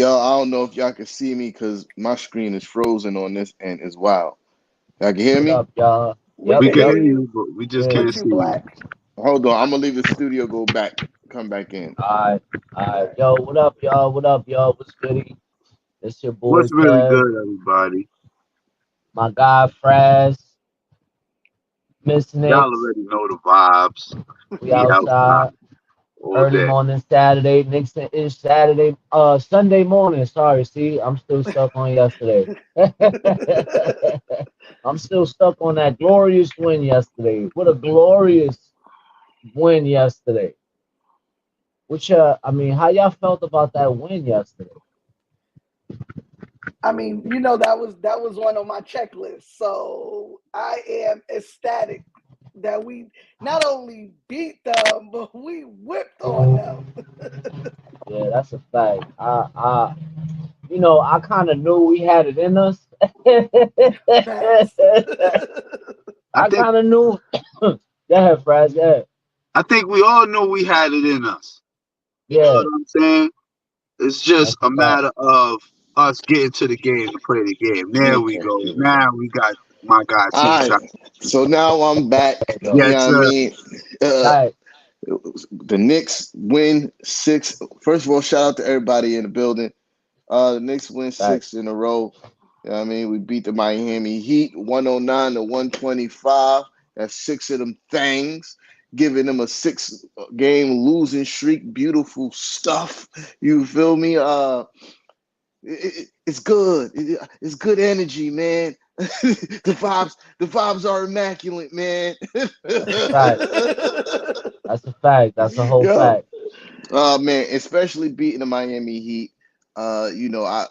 y'all, I don't know if y'all can see me because my screen is frozen on this end as well. Y'all can hear What me? up, y'all? We Yep, We can can yep. hear hear you you, but we just Yeah. can't with you, see you. Black. Hold on, I'm gonna leave the studio, come back in. Alright, alright. Yo, what up, y'all? What up, y'all? What's goody? It's your boy What's really Kev, good, everybody? my guy Fraz, Miss Y'all Knicks. already know the vibes. We We outside outside. all Early day. morning Saturday. Knicks is Saturday. Sunday morning. Sorry, see, I'm still stuck on yesterday. I'm still stuck on that glorious win yesterday. What a glorious win yesterday. Which I mean, how y'all felt about that win yesterday? I mean, that was one on my checklist. So I am ecstatic that we not only beat them, but we whipped on them. Yeah, that's a fact. I kind of knew we had it in us. Facts. I I think kind of knew. Go ahead, Fraz. Go ahead. I think we all knew we had it in us. You know Yeah, what I'm saying? It's just that's a a fact. matter of us getting to the game to play the game. There we go. Now we got my guy T All right, shot. so now I'm back. There you go. You Yes, know what I sir. mean? Uh, Right. the Knicks win six. First of all, shout out to everybody in the building. The Knicks win Right. six in a row. You know what I mean? We beat the Miami Heat 109 to 125. That's six of them things, giving them a six-game losing streak. Beautiful stuff. You feel me? It's good. It's good energy, man. The vibes are immaculate, man. That's a fact. That's a fact. That's a whole Yo, fact. man, especially beating the Miami Heat. I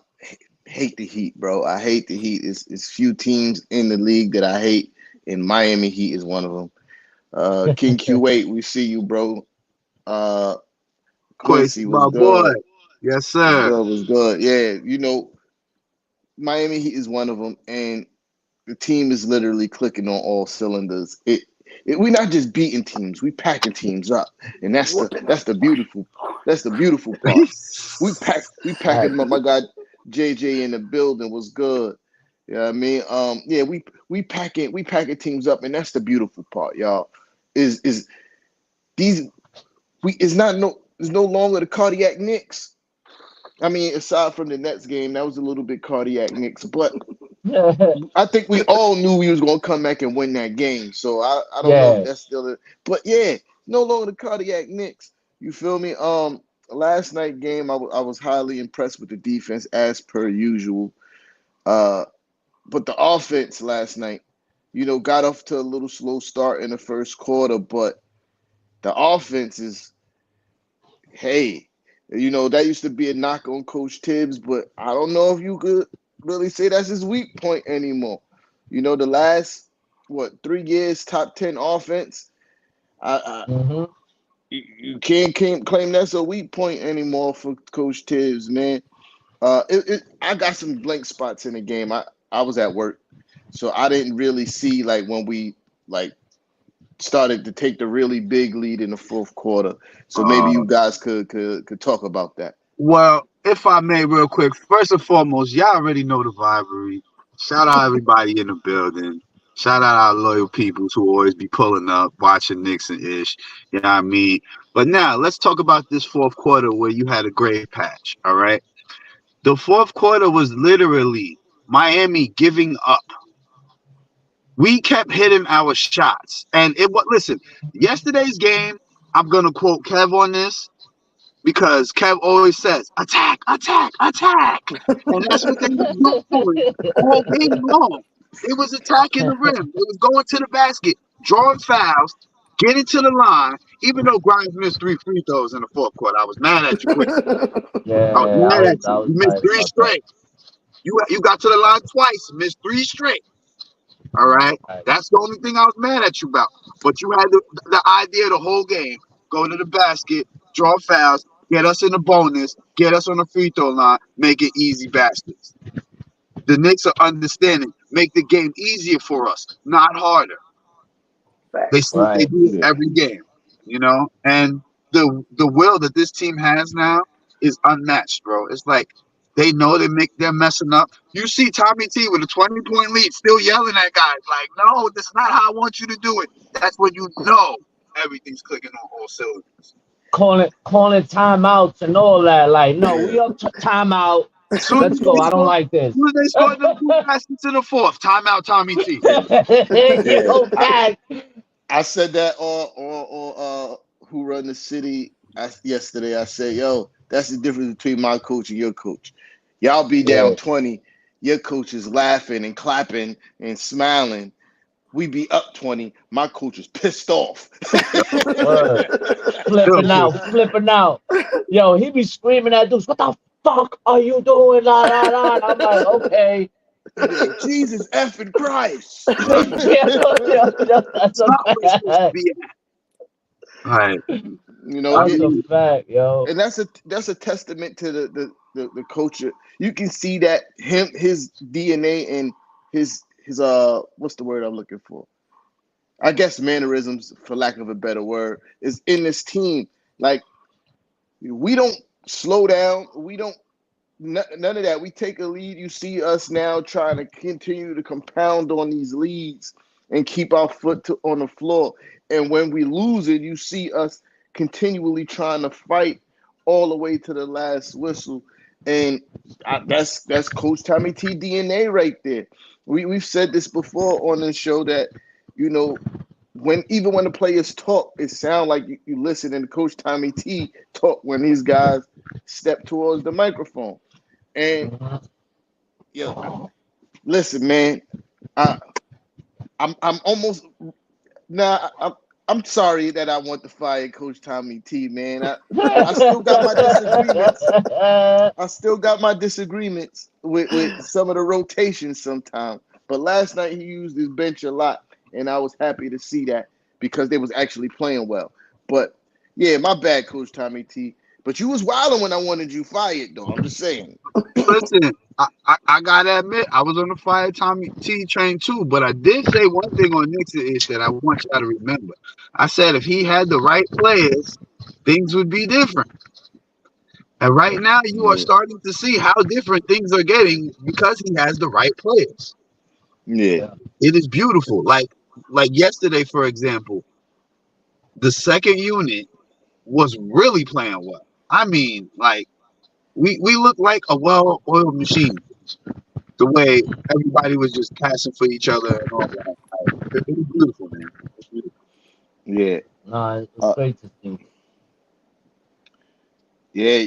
hate the Heat, bro. I hate the Heat. It's few teams in the league that I hate, and Miami Heat is one of them. King Q8, we see you, bro. Uh, Quincy, Quincy was my boy. good. Yes, Was sir. good. Was good. Yeah, Miami Heat is one of them, and the team is literally clicking on all cylinders. We're not just beating teams, we packing teams up, and Whooping them. that's the beautiful part. We packing Right. them up. My guy JJ in the building was good. Yeah, I mean, yeah, we packing teams up, and that's the beautiful part, y'all. Is these we is not no it's no longer the cardiac Knicks. I mean, aside from the Nets game, that was a little bit cardiac Knicks, but I think we all knew we was gonna come back and win that game. So I don't know if Yeah. that's still it. But yeah, no longer the cardiac Knicks. You feel me? Last night game, I was highly impressed with the defense as per usual. Uh, but the offense last night, got off to a little slow start in the first quarter, but the offense is, hey, that used to be a knock on Coach Tibbs, but I don't know if you could really say that's his weak point anymore. The last 3 years, top 10 offense. I Hmm. you can't claim that's a weak point anymore for Coach Tibbs, man. I got some blank spots in the game. I was at work, so I didn't really see like when we like started to take the really big lead in the fourth quarter. So maybe Uh, you guys could talk about that. well, if I may, real quick, first and foremost, y'all already know the rivalry. Shout out everybody in the building. Shout out our loyal peoples who always be pulling up, watching Knicks and ish. You know what I mean? But now let's talk about this fourth quarter where you had a great patch. All right. The fourth quarter was literally Miami giving up. We kept hitting our shots. And it was, listen, yesterday's game, I'm going to quote Kev on this because Kev always says, attack, attack, attack. And that's what they was doing all game long. They was attacking the rim. They was going to the basket, drawing fouls, getting to the line. Even though Grimes missed 3 free throws in the fourth quarter, I was mad at you, Quincy. I was Yeah, mad at I you. was You missed tight three about that. straight. You got to the line twice, missed 3 straight. All right. Right. That's the only thing I was mad at you about. But you had the idea the whole game. Go to the basket, draw fouls, get us in the bonus, get us on the free throw line, make it easy baskets. The Knicks are understanding. Make the game easier for us, not harder. Facts. They Right. do it Yeah. every game, and the will that this team has now is unmatched, bro. It's like They know they're messing up. You see Tommy T with a 20-point lead still yelling at guys like, no, that's not how I want you to do it. That's when you know everything's clicking on all cylinders. Calling timeouts and all that. Like, no, Yeah. we up timeout. Soon as Let's go. they I don't score, like this. soon as they scored them 2 baskets in the fourth, timeout Tommy T. Yeah. Yo, back. I said that Who Run the City yesterday. I said, yo, that's the difference between my coach and your coach. Y'all be down Yeah. 20. Your coach is laughing and clapping and smiling. We be up 20. My coach is pissed off. Word. Still Flipping out, pissed. flipping out. Yo, he be screaming at dudes, what the fuck are you doing? La, la, la. And I'm like, okay. He be like, Jesus effing Christ. Yo, that's It's a not where it's supposed to fact. be at. All right. You know, I That's a mean, fact, yo. and that's a testament to the culture. You can see that his DNA and his what's the word I'm looking for? I guess mannerisms, for lack of a better word, is in this team. Like we don't slow down. We don't none of that. We take a lead. You see us now trying to continue to compound on these leads and keep our on the floor. And when we lose it, you see us continually trying to fight all the way to the last whistle. And that's Coach Tommy T DNA right there. We've said this before on the show that you know even when the players talk, it sounds like you listen and Coach Tommy T talk when these guys step towards the microphone. And Mhm. yo, listen, man, I I'm almost nah. I'm sorry that I want to fire Coach Tommy T. Man, I still got my disagreements. I still got my disagreements with some of the rotations sometimes. But last night he used his bench a lot, and I was happy to see that because they was actually playing well. But yeah, my bad, Coach Tommy T. But you was wilding when I wanted you fired, though. I'm just saying. listen, I gotta admit, I was on the fire Tommy T train too, but I did say one thing on Nixon ish that I want y'all to remember. I said if he had the right players, things would be different. And right now, you are Yeah, starting to see how different things are getting because he has the right players. yeah, Yeah. It is beautiful. Like yesterday, for example, the second unit was really playing well. I mean, like we look like a well-oiled machine. The way everybody was just passing for each other and all that. Like, it was beautiful, man. It's beautiful. yeah. No, it's Uh, great to see. yeah,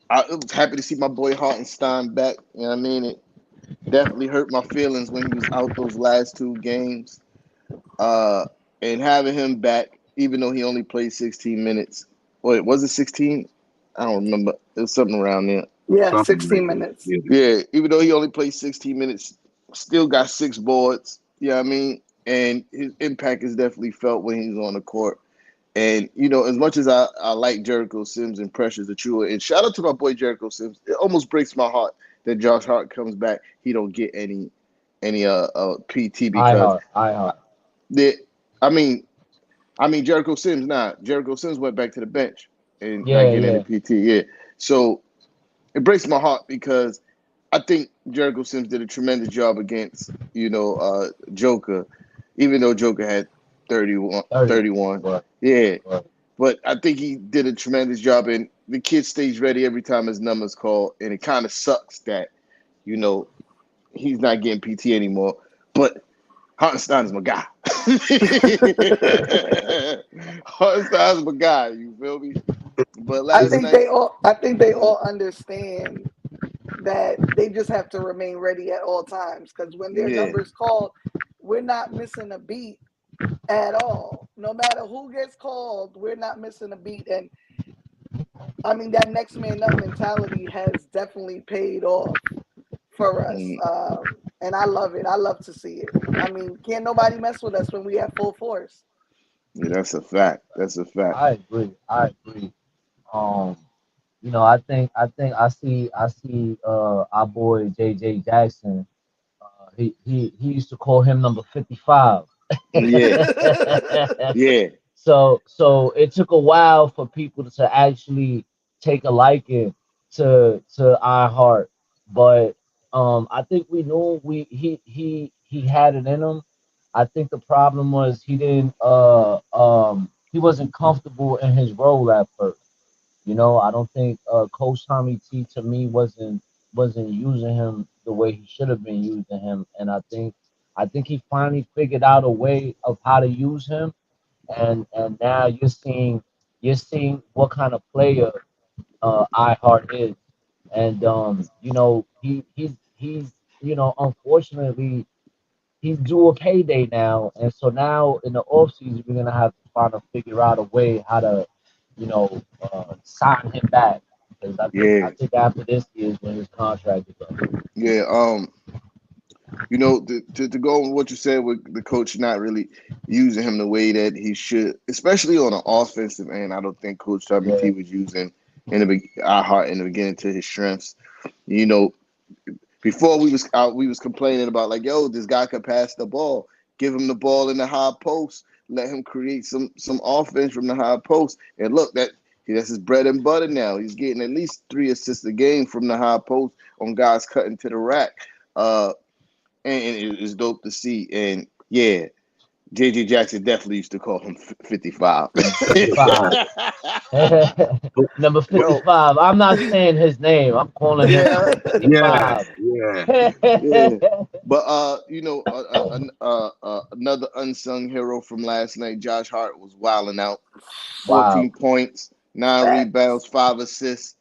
I was happy to see my boy Hartenstein back. You know what I mean? It definitely hurt my feelings when he was out those last two games. Uh, and having him back, even though he only played 16 minutes. Wait, was it 16? I don't remember. It was something around there. Yeah, Something like 16 that. minutes. Yeah. Yeah, even though he only played 16 minutes, still got 6 boards. You know what I mean? And his impact is definitely felt when he's on the court. And, as much as I like Jericho Sims and Precious Achua, and shout out to my boy Jericho Sims, it almost breaks my heart that Josh Hart comes back. He don't get any PT because I heart. the I mean Jericho Sims, Jericho Sims went back to the bench and not Yeah, getting any yeah. PT. Yeah. So it breaks my heart because I think Jericho Sims did a tremendous job against, Joker, even though Joker had 31, 30. 31. Right, Yeah. right. But I think he did a tremendous job, and the kid stays ready every time his number's called, and it kind of sucks that, you know, he's not getting PT anymore. But Hartenstein is my guy. Hartenstein is my guy. You feel me? But last night, I think they all understand that they just have to remain ready at all times because when their yeah, number's called, we're not missing a beat at all. No matter who gets called, we're not missing a beat. And I mean, that next man up mentality has definitely paid off for us. mm, And I love it. I love to see it. I mean, can't nobody mess with us when we have full force. yeah, that's a fact. That's a fact. I agree. I agree. Um, I see our boy JJ Jackson. He used to call him number 55. Yeah, yeah, So it took a while for people to actually take a liking to I Heart, but I think we knew he had it in him. I think the problem was he wasn't comfortable in his role at first. You know, I don't think Coach Tommy T to me wasn't using him the way he should have been using him, and I think he finally figured out a way of how to use him, and now you're seeing what kind of player iHeart is, and he's unfortunately he's due a payday now, and so now in the off season we're gonna have to try to figure out a way how to sign him back, because I Yeah, think after this year is when his contract is up. yeah. To go on what you said with the coach not really using him the way that he should, especially on an offensive end. I don't think Coach Tommy Yeah, T was using our heart in the beginning to his strengths. You know, before we was complaining about like, yo, this guy could pass the ball. Give him the ball in the high post. Let him create some offense from the high post. And look, that's his bread and butter now. He's getting at least 3 assists a game from the high post on guys cutting to the rack. And it's dope to see. And yeah, JJ Jackson definitely used to call him 55. 55. Number Yo, 55. I'm not saying his name. I'm calling him Yeah. number Yeah, 55. yeah. yeah. But another unsung hero from last night, Josh Hart was wilding out. Wow. 14 points, 9 rebounds, Facts. 5 assists.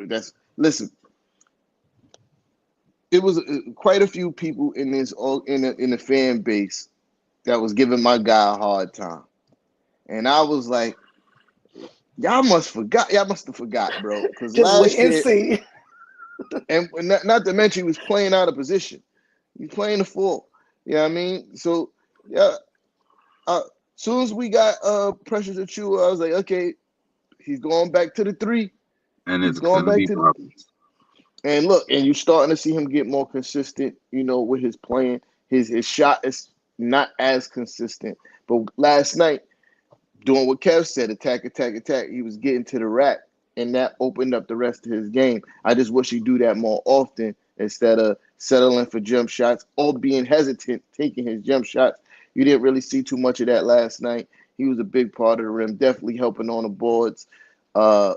That's listen. It was quite a few people in this all in the fan base that was giving my guy a hard time, and I was like, y'all must have forgot, bro, because Just wait last and year, see. and not to mention he was playing out of position. He's playing the full. You know what I mean? So yeah, uh, soon as we got Precious Achua, I was like, okay, he's going back to the three. And He's it's going gonna back be to problems. and look, and you're starting to see him get more consistent, with his playing. His shot is not as consistent. But last night, doing what Kev said, attack, attack, attack, he was getting to the rack, and that opened up the rest of his game. I just wish he'd do that more often instead of settling for jump shots or being hesitant taking his jump shots. You didn't really see too much of that last night. He was a big part of the rim, definitely helping on the boards. Uh,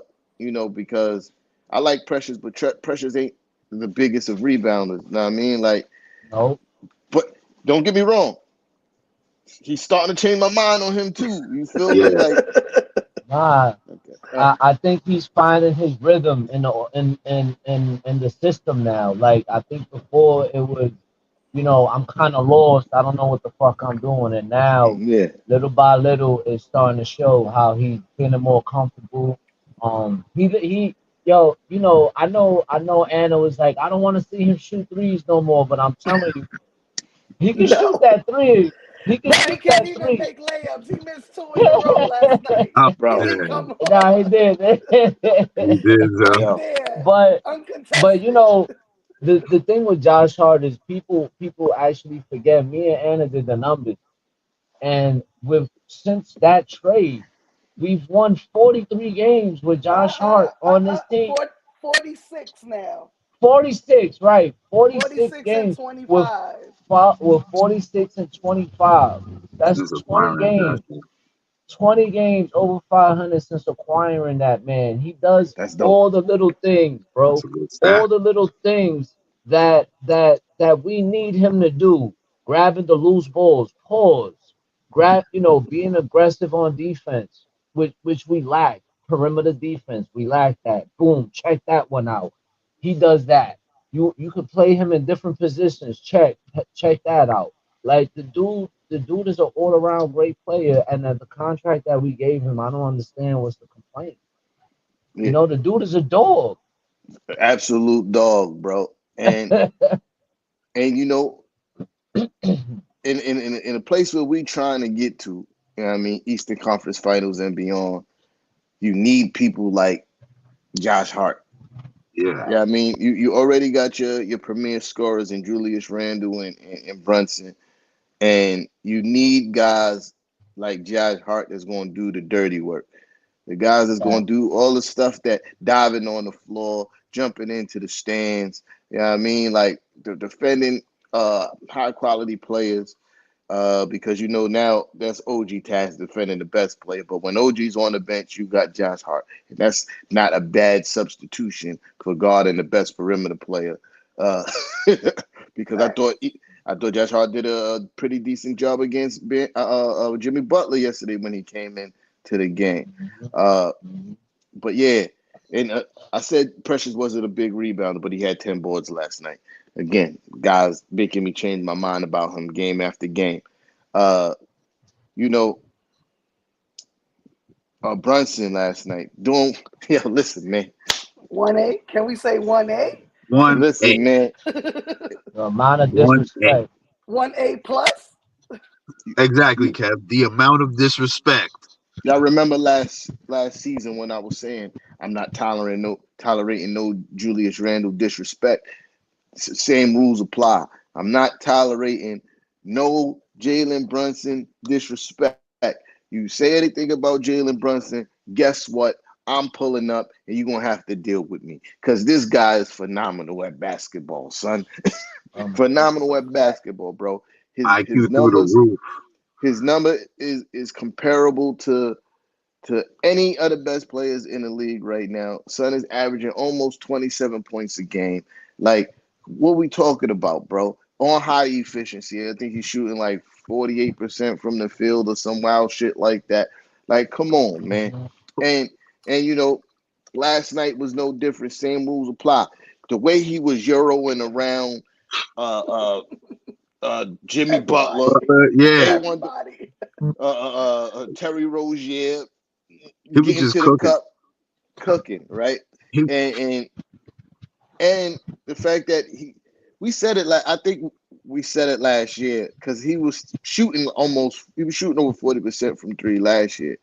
because I like Precious, but Precious ain't the biggest of rebounders. You know what I mean? Like, No. but don't get me wrong, he's starting to change my mind on him too. You feel me? Yeah, Like, Nah. okay, I think he's finding his rhythm in the system now. Like I think before it was, I'm kind of lost. I don't know what the fuck I'm doing, and now yeah, little by little it's starting to show how he's getting more comfortable. Yo, I know Anna was like, I don't want to see him shoot threes no more, but I'm telling you, he can shoot No. that three. He can Now he shoot can't that even three. make layups. He missed two in a row last night. oh, bro, Like, yeah, come Nah, he on. did. he did. Right yo, there. but but Uncontested. the thing with Josh Hart is people actually forget. Me and Anna did the numbers, and with since that trade, we've won 43 games with Josh Hart on this team. 46 now. 46, right? 46 46 and games with 25. 46 and 25. That's Since 20 acquiring games. Joshua. 20 games over 500 since acquiring that man. He does that's dope. all the little things, That's bro. a good All stat. the little things that we need him to do. Grabbing the loose balls, pause, being aggressive on defense, which we lack. Perimeter defense, we lack that. Boom, check that one out. He does that. You could play him in different positions. Check that out. Like the dude is an all around great player, and the contract that we gave him, I don't understand what's the complaint. Yeah, The dude is a dog. absolute dog, bro. And in a place where we trying to get to, what I mean, Eastern Conference Finals and beyond, you need people like Josh Hart. Yeah, Yeah, I Facts. mean, you already got your premier scorers in Julius Randle and Brunson, and you need guys like Josh Hart that's going to do the dirty work. The guys that's Right. going to do all the stuff that diving on the floor, jumping into the stands. You know what I mean? Like the defending high quality players. Because now that's OG Taz defending the best player. But when OG's on the bench, you got Josh Hart. And that's not a bad substitution for guarding the best perimeter player. Uh, because Facts. I thought Josh Hart did a pretty decent job against Jimmy Butler yesterday when he came in to the game. Mhm. Uh, Mhm. but yeah, and I said Precious wasn't a big rebounder, but he had 10 boards last night. Again, guys making me change my mind about him game after game. Uh, you know, Brunson last night doing. Yeah, listen, man. 1A? Can we say 1A? 1A. Listen, man. The amount of 1A. disrespect. 1A plus? Exactly, You, Kev. The amount of disrespect. y'all remember last season when I was saying I'm not tolerating no Julius Randle disrespect. Same rules apply. I'm not tolerating no Jalen Brunson disrespect. You say anything about Jalen Brunson, guess what? I'm pulling up and you're going to have to deal with me because this guy is phenomenal at basketball, son. Oh my That's Phenomenal a at fact. basketball, bro. His IQ through the numbers, roof. his number is comparable to any of the best players in the league right now. Son is averaging almost 27 points a game. Like, what we talking about, bro? On high efficiency. I think he's shooting like 48% from the field or some wild shit like that. Like, come on, man. God. And and last night was no different. Same rules apply. The way he was euroing around uh uh Jimmy Butler, Everybody. Yeah, A1 Everybody. Terry Rozier he was getting just to the cooking. cup, cooking, right? He, And and the fact that we said it like I think we said it last year because he was shooting over 40% from three last year,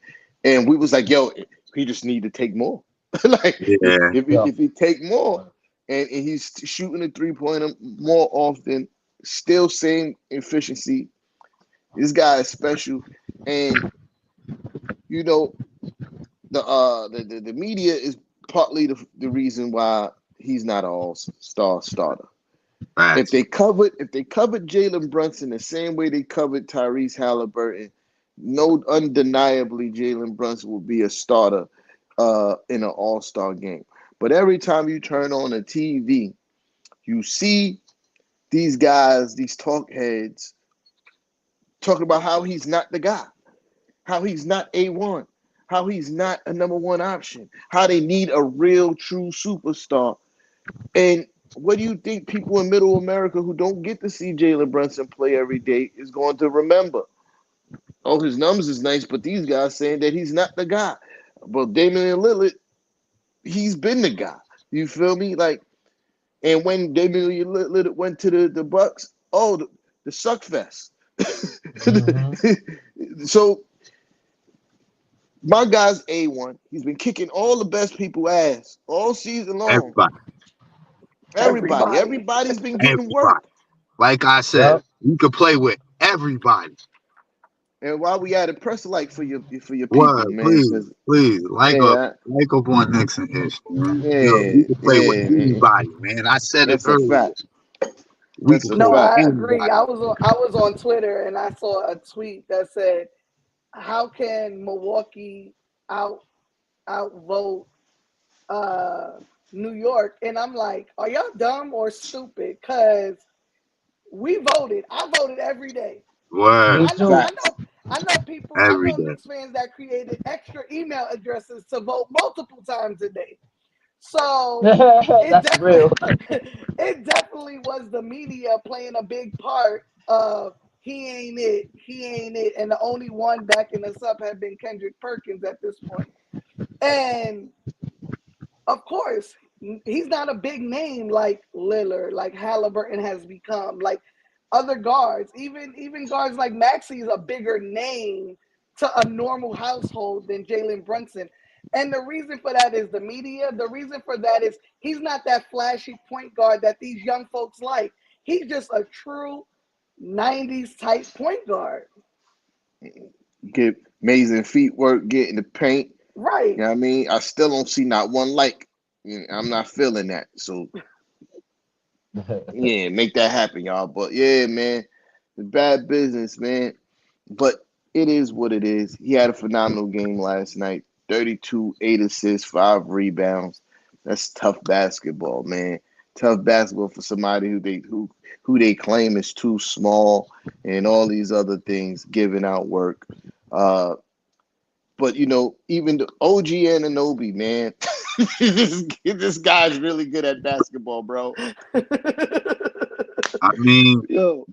and we was like, yo, he just need to take more. Like yeah, Yeah. if he take more, and he's shooting a 3 pointer more often, still same efficiency. This guy is special, and you know the media is partly the reason why he's not an all-star starter. facts. If they covered Jalen Brunson the same way they covered Tyrese Halliburton, no undeniably Jalen Brunson will be a starter in an all-star game. But every time you turn on a TV, you see these guys, these talk heads, talking about how he's not the guy, how he's not A1, how he's not a number one option, how they need a real true superstar. And what do you think people in middle America who don't get to see Jalen Brunson play every day is going to remember? Oh, his numbers is nice, but these guys saying that he's not the guy. But Damian Lillard, he's been the guy. You feel me? Like, and when Damian Lillard went to the Bucks, oh, the suck fest. Mm-hmm. So my guy's A1. He's been kicking all the best people ass all season long. Everybody, Everybody. Everybody's been getting everybody. work. Like I said, Yep. you could play with everybody. And while we at it, press a like for your people, What? man. Please, Cause please, yeah, like up on Knicks and ish, man. Yo, yeah, we can play with yeah. anybody, man. I said it That's a earlier. fact. We That's can a play No, with fact. I agree. anybody. I was on Twitter and I saw a tweet that said, "How can Milwaukee out outvote uh, New York?" And I'm like, "Are y'all dumb or stupid?" Because we voted. I voted every day. Word Me I know. too. I Facts. know. I know people. I every know day. Knicks fans that created extra email addresses to vote multiple times a day. So it That's real. definitely it definitely was the media playing a big part of he ain't it, and the only one backing us up had been Kendrick Perkins at this point. And of course, he's not a big name like Lillard, like Halliburton has become, like other guards. Even guards like Maxey is a bigger name to a normal household than Jalen Brunson. And the reason for that is the media. The reason for that is he's not that flashy point guard that these young folks like. He's just a true 90s type point guard. Get amazing feet work, get in the paint. Right. You know what I mean? I still don't see not one like. I'm not feeling that. So yeah, make that happen, y'all. But yeah, man, it's bad business, man. But it is what it is. He had a phenomenal game last night. 32, 8 assists, 5 rebounds. That's tough basketball, man. Tough basketball for somebody who they claim is too small and all these other things, giving out work. Uh, but even the OG Ananobi, man, this guy's really good at basketball, bro. I mean, Yo,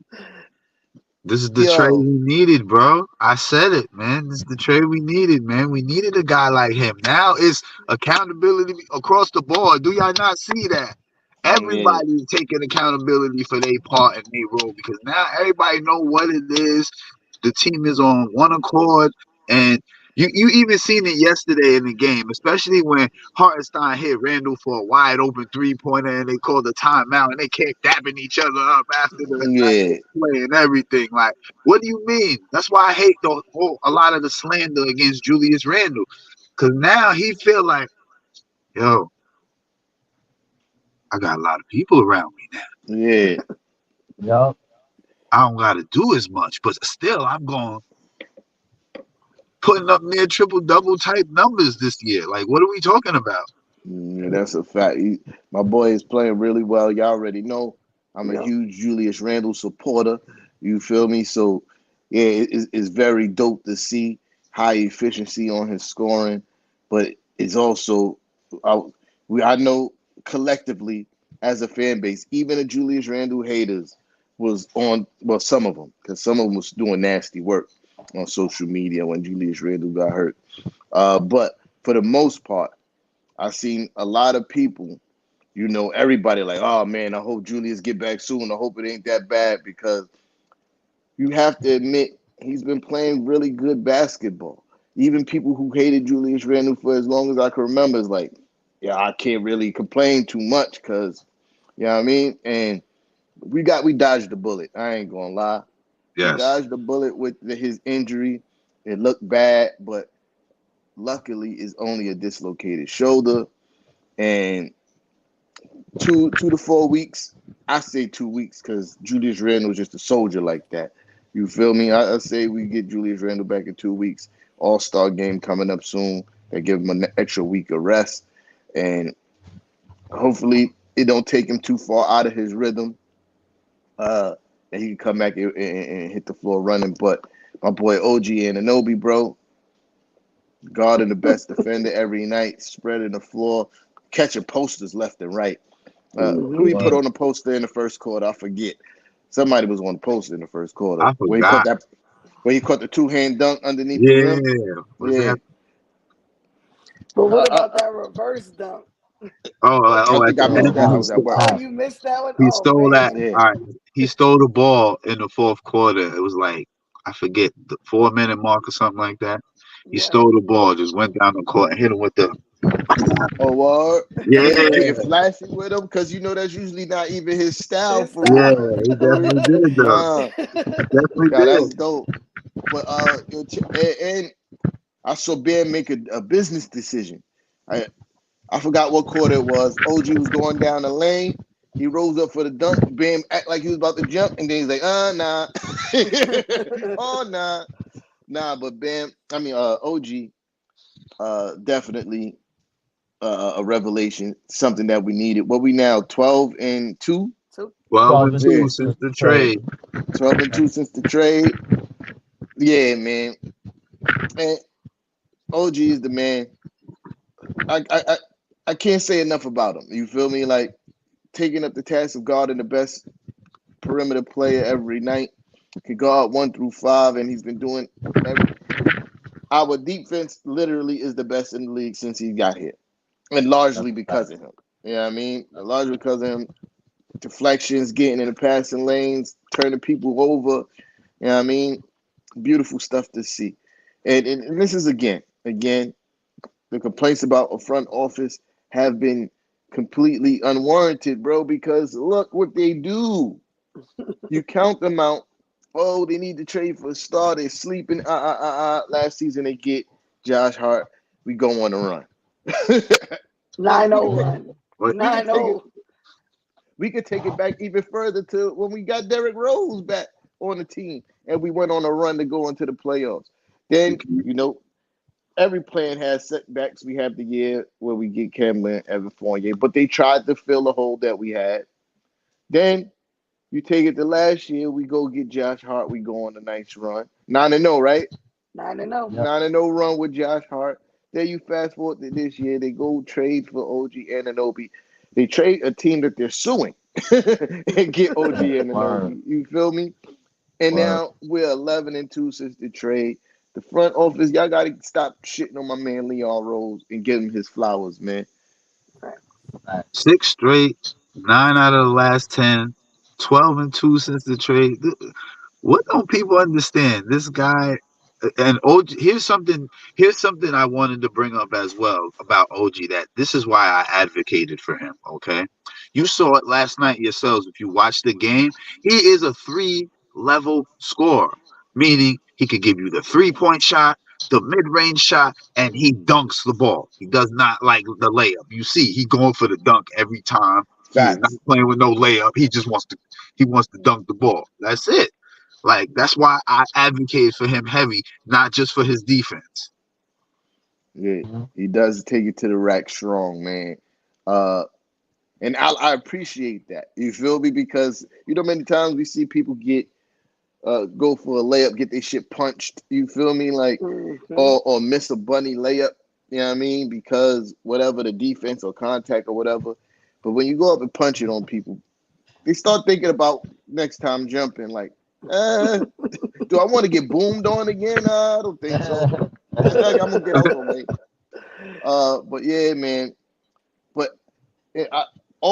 this is the trade yo, we needed, bro. I said it, man. This is the trade we needed, man. We needed a guy like him. Now it's accountability across the board. Do y'all not see that? yeah, Everybody's taking accountability for their part and their role because now everybody know what it is. The team is on one accord, and you even seen it yesterday in the game, especially when Hartenstein hit Randall for a wide open 3-pointer, and they called the timeout, and they kept dabbing each other up after yeah, the play and everything. Like, what do you mean? That's why I hate a lot of the slander against Julius Randle, because now he feel like, yo, I got a lot of people around me now. yeah. Yup. I don't got to do as much, but still, I'm going putting up near triple double type numbers this year. Like, what are we talking about? Yeah, that's a fact. My boy is playing really well. Y'all already know I'm a Yeah. huge Julius Randle supporter. You feel me? So, yeah, it's very dope to see high efficiency on his scoring, but it's also I, I know collectively as a fan base, even the Julius Randle haters was on well some of them because some of them was doing nasty work on social media when Julius Randle got hurt. But for the most part. I've seen a lot of people, everybody like, oh man, I hope Julius get back soon. I hope it ain't that bad because you have to admit he's been playing really good basketball. Even people who hated Julius Randle for as long as I can remember is like, yeah, I can't really complain too much because, you know what I mean? And we dodged the bullet. I ain't gonna lie. We Yes. dodged the bullet with his injury. It looked bad, but luckily it's only a dislocated shoulder. And 2 to 4 weeks. I say 2 weeks because Julius Randle was just a soldier like that. You feel me? I say we get Julius Randle back in 2 weeks. All-Star game coming up soon. They give him an extra week of rest, and hopefully it don't take him too far out of his rhythm. And he can come back and hit the floor running. But my boy OG Ananobi, bro, guarding the best defender every night, spreading the floor, catching posters left and right. Who Hmm. he put Word. on the poster in the first quarter? I forget. Somebody was on the poster in the first quarter I forgot. where he caught the two-hand dunk underneath the rim. Yeah. Was Yeah, that? But what I, about that reverse dunk? I At think I the missed end that. when I Nah, was at work. Oh, nah. you missed that one? he Oh stole that. man. Yeah, All right. He stole the ball in the fourth quarter. It was like, I forget, the 4 minute mark or something like that. He Yeah. stole the ball, just went down the court and hit him with the. oh, Yeah, getting flashy with him because that's usually not even his style His for yeah, real. style. he definitely did though. Nah, He definitely nah, did. that's dope. But and I saw Ben make a business decision. I I forgot what quarter it was. OG was going down the lane. He rose up for the dunk. Bam, act like he was about to jump, and then he's like, nah. Oh, nah. Nah, but Bam, OG, definitely a revelation, something that we needed. What we now, 12-2? So 12 12 and and 2 Yeah, 2 since since the the trade. trade. 12-2 since the trade. Yeah, man. And OG is the man. I, I, I, I can't say enough about him. You feel me? Like, taking up the task of guarding the best perimeter player every night. Can guard 1 through 5, and he's been doing every. Our defense literally is the best in the league since he got here, and That's largely a fact. because of him. You know what I mean? Largely because of him. Deflections, getting in the passing lanes, turning people over. You know what I mean? Beautiful stuff to see. And this is again, the complaints about a front office have been completely unwarranted, bro, because look what they do. You count them out. Oh, they need to trade for a star. They're sleeping. Last season they get Josh Hart. we go on a run. 9-0 we could take run. But we could take it 9-0. we could take it back even further to when we got Derrick Rose back on the team and we went on a run to go into the playoffs. Then, every plan has setbacks. We have the year where we get Kemba and Evan Fournier, but they tried to fill a hole that we had. Then you take it to last year, we go get Josh Hart, we go on a nice run. 9-0, right? 9-0. Yep. 9-0 run with Josh Hart. Then you fast forward to this year, they go trade for OG Anunoby. They trade a team that they're suing and get OG Word. Anunoby. You feel me? And Word. now we're 11-2 since the trade. The front office, y'all got to stop shitting on my man Leon Rose and give him his flowers, man. Right. 6 straight, 9 out of the last 10, 12-2 since the trade. What don't people understand? This guy and OG. Here's something I wanted to bring up as well about OG. That this is why I advocated for him. Okay, you saw it last night yourselves. If you watched the game, he is a 3-level scorer, meaning he could give you the 3-point shot, the mid-range shot, and he dunks the ball. He does not like the layup. You see, he going for the dunk every time. He is not Facts. playing with no layup. He wants to dunk the ball. That's it. Like that's why I advocate for him heavy, not just for his defense. Yeah, Mhm. he does take it to the rack strong, man. Uh, and I appreciate that. You feel me? Because many times we see people get go for a layup, get their shit punched. You feel me? Like Mm-hmm. or miss a bunny layup. You know what I mean? Because whatever the defense or contact or whatever. But when you go up and punch it on people, they start thinking about next time jumping. Like, uh, do I want to get boomed on again? I don't think so. I'm gonna get out the way. But yeah, man. But I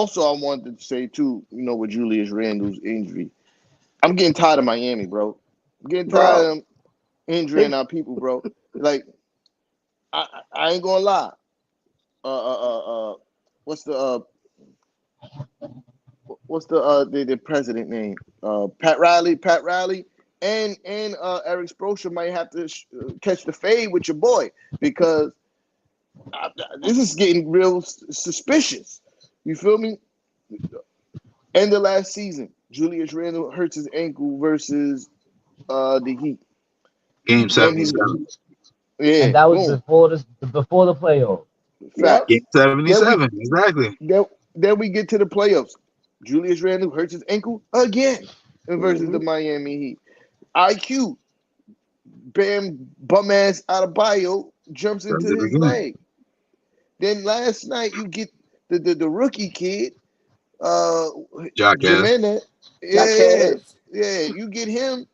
wanted to say too, with Julius Randle's injury, I'm getting tired of Miami, bro. I'm getting tired of Bro, them injuring they our people, bro. Like, I ain't gonna lie. What's the president name? Pat Riley. Pat Riley and Eric Spoelstra might have to catch the fade with your boy because this is getting real suspicious. You feel me? End of last season, Julius Randle hurts his ankle versus the Heat. Game Then he, 77. yeah, And that was boom, before the playoff. yep. facts. Game Then we 77. Exactly. then, then we get to the playoffs. Julius Randle hurts his ankle again versus Mm-hmm. the Miami Heat. IQ, Bam bum ass out of bio jumps Does into it his again. leg. Then last night you get the rookie kid, uh Jackass. Jimenez. Yeah, yeah, Jackass. yeah. You get him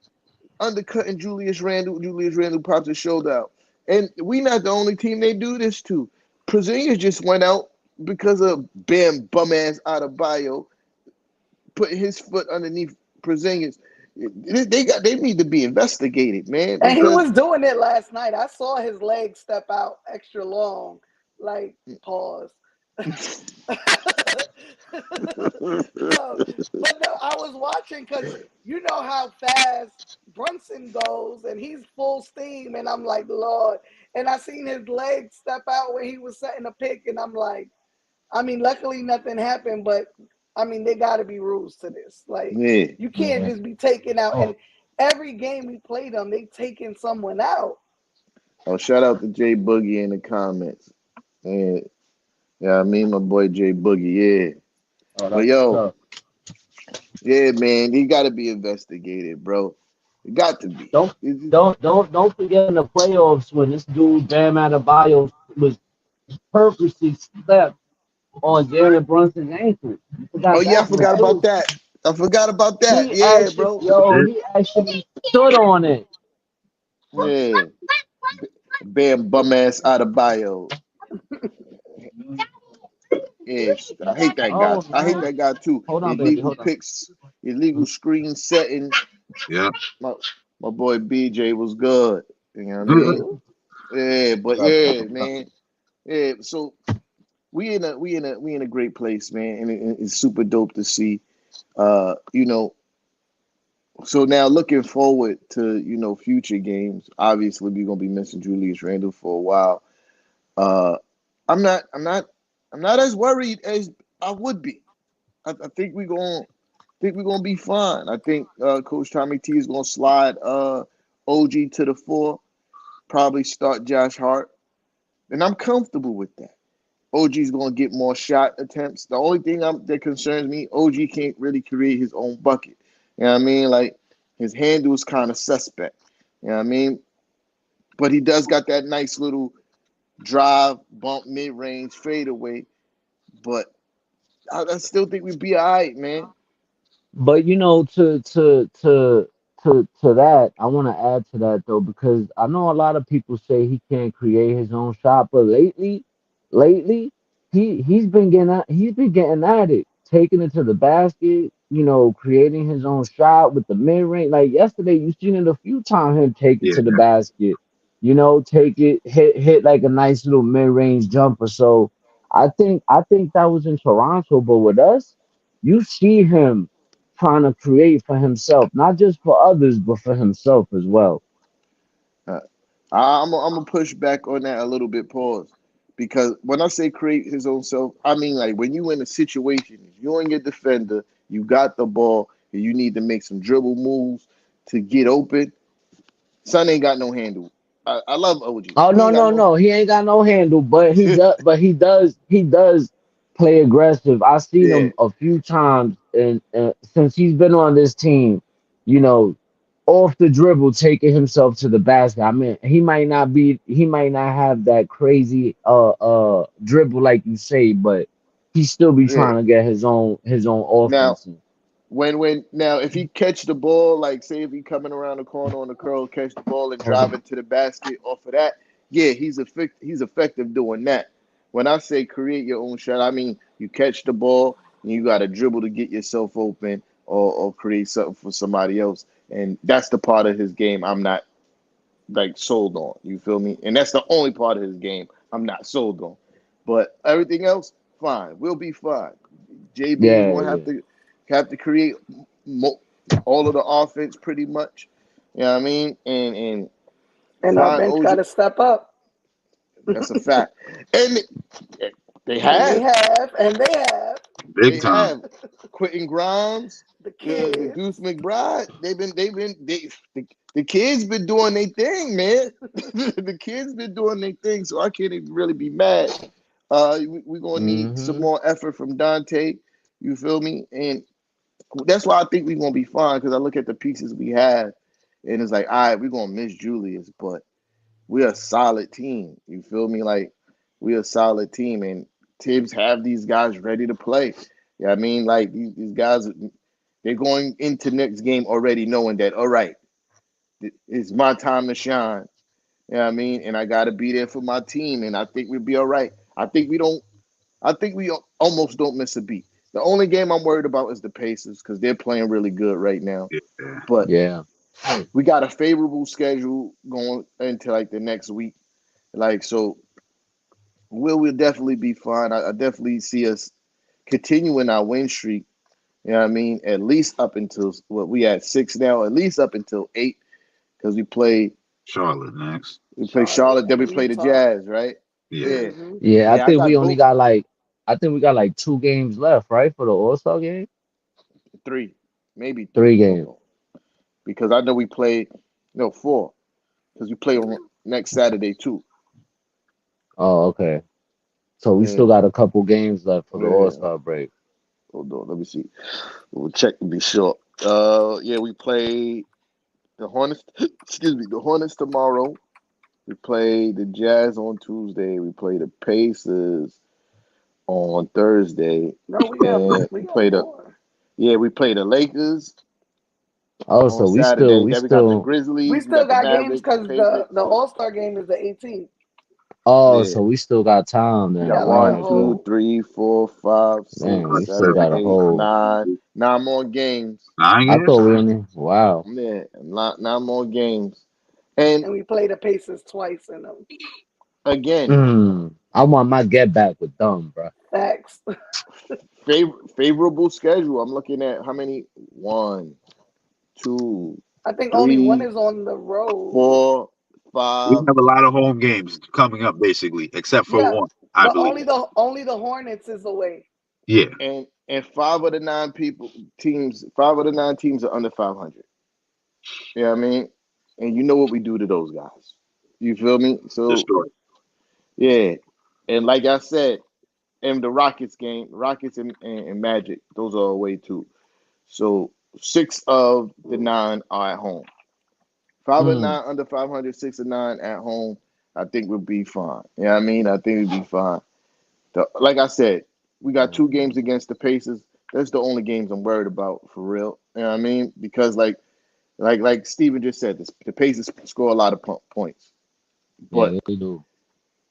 undercutting Julius Randle. Julius Randle pops his shoulder out. And we not the only team they do this to. Porzingis just went out because of Bam bum ass out of bio putting his foot underneath Porzingis. They need to be investigated, man, And he because was doing it last night. I saw his leg step out extra long. Like, pause. No, but no, I was watching because you know how fast Brunson goes, and he's full steam, and I'm like, Lord. And I seen his leg step out when he was setting a pick, and I'm like, I mean, luckily nothing happened, but I mean, they got to be rules to this. Like, yeah. you can't Yeah. just be taking out, Oh, and every game we play them, they taking someone out. Oh, shout out to Jay Boogie in the comments. Yeah, yeah, I mean my boy Jay Boogie, yeah. oh, But that's what's yo, up. yeah, man, he got to be investigated, bro. It got to be. Don't It's- don't forget in the playoffs when this dude Bam Adebayo was purposely stepped on Jalen Brunson's ankle. You oh forgot yeah, I that one forgot about too. that. I forgot about that. He Yeah, actually, bro. yo, he actually stood on it. Yeah, Bam bum ass out of bio. Yes, I hate that guy. Oh I hate man, that guy too. hold on, baby, Illegal hold on. picks, illegal screen setting. Yeah. My my boy BJ was good. You know what I mean? Hmm. Yeah, but What's up, yeah, what's up? man. Yeah, so we in a great place, man, and it's super dope to see. Uh, you know, so now looking forward to future games. Obviously, we're gonna be missing Julius Randle for a while. Uh, I'm not. I'm not. I'm not as worried as I would be. I think we're gonna be fine. I think Coach Tommy T is gonna slide OG to the four. Probably start Josh Hart, and I'm comfortable with that. OG's gonna get more shot attempts. The only thing that concerns me, OG can't really create his own bucket. You know what I mean? Like his handle is kind of suspect. You know what I mean? But he does got that nice little drive, bump, mid range, fadeaway. But I still think we'd be all right, man. But to that, I want to add to that though, because I know a lot of people say he can't create his own shot, but lately, he's been getting at it, taking it to the basket, creating his own shot with the mid range. Like yesterday, you seen it a few times him take it Yeah, to the basket, take it, hit like a nice little mid range jumper. So I think that was in Toronto, but with us, you see him trying to create for himself, not just for others, but for himself as well. Uh, I'm gonna push back on that a little bit, pause, because when I say create his own self, I mean like when you in a situation, you and your defender, you got the ball, and you need to make some dribble moves to get open. Son ain't got no handle. I love OG. Oh He no, ain't got no, no. no. He ain't got no handle, but he does play aggressive. I've seen Yeah, him a few times and since he's been on this team, you know, off the dribble, taking himself to the basket. I mean, he might not have that crazy dribble like you say, but he still be yeah. trying to get his own Now offense. when now if he catch the ball, like say if he coming around the corner on the curl, catch the ball and drive it to the basket off of that, yeah, he's effective doing that. When I say create your own shot, I mean you catch the ball and you got to dribble to get yourself open or create something for somebody else, and that's the part of his game I'm not like sold on. You feel me? And that's the only part of his game I'm not sold on. But everything else, fine. We'll be fine. JB is Yeah, going to yeah. have to create all of the offense pretty much. You know what I mean? And And our find bench got OG. to step up. That's a fact. And they And they have. have, and they have big They time. have. Quentin Grimes, the the kids. Deuce McBride. The kids been doing their thing, man. The kids been doing their thing, so I can't even really be mad. We're gonna need some Hmm. more effort from Dante. You feel me? And that's why I think we're gonna be fine because I look at the pieces we have, and it's like, all right, we're gonna miss Julius, but we're a solid team. You feel me? Like we're a solid team, and Tibbs have these guys ready to play. Yeah, I mean, like these guys, they're going into next game already knowing that, all right, it's my time to shine. You know what I mean? And I got to be there for my team, and I think we'll be all right. I think we don't. I think we almost don't miss a beat. The only game I'm worried about is the Pacers because they're playing really good right now. Yeah. But Yeah. we got a favorable schedule going into like the next week. Like so, we'll definitely be fine. I definitely see us continuing our win streak. You know what I mean? At least up until what we at six now. At least up until eight because Charlotte next. we play Charlotte Charlotte, then we and play the Utah. Jazz, right? Yeah. Yeah, Hmm. Yeah, yeah. I think we got like 2 games left, right, for the All-Star game? Three, maybe Three three. Hold games. on, because I know we play no four because we play on next Saturday too. Oh, okay. So we still Yeah, got a couple games left for the yeah. All-Star break. Hold on, let me see. We'll check to be sure. Yeah, we play the Hornets. Excuse me, the Hornets tomorrow. We play the Jazz on Tuesday. We play the Pacers on Thursday, No, and we we got play the more. yeah we play the Lakers Oh, on so we still Saturday. we Then we got the still We Grizzlies. We still got the got games Mavericks, the because Pacers. the All Star game is the 18th. Oh, Yeah, so we still got time we We then. got got like a one, Right, right. two, whole. three, four, five, Man, six, we still seven, got a eight, whole. nine more games. 9 games. I thought we only. Wow. Yeah, nine more games. And And we play the Pacers twice in them. again, I want my get back with them, bro. Facts. favorable schedule. I'm looking at how many? One, two, I think only one three, is on the road. four, We five, have a lot of home games coming up, basically, except for Yeah, one, I but believe. only the Hornets is away. Yeah, and five of the nine teams, 5 of the 9 teams are under 500. You know what I mean? And you know what we do to those guys. You feel me? So destroy. yeah, and like I said, in the Rockets game, Rockets and Magic, those are away too. So 6 of the 9 are at home. Five of Mm, nine under 500, 6 of 9 at home. I think we'll be fine. You know what I mean? I think we'll be fine. Like I said, we got 2 games mm, against the Pacers. That's the only games I'm worried about for real. You know what I mean? Because like Steven just said, the Pacers score a lot of points, yeah, but they do.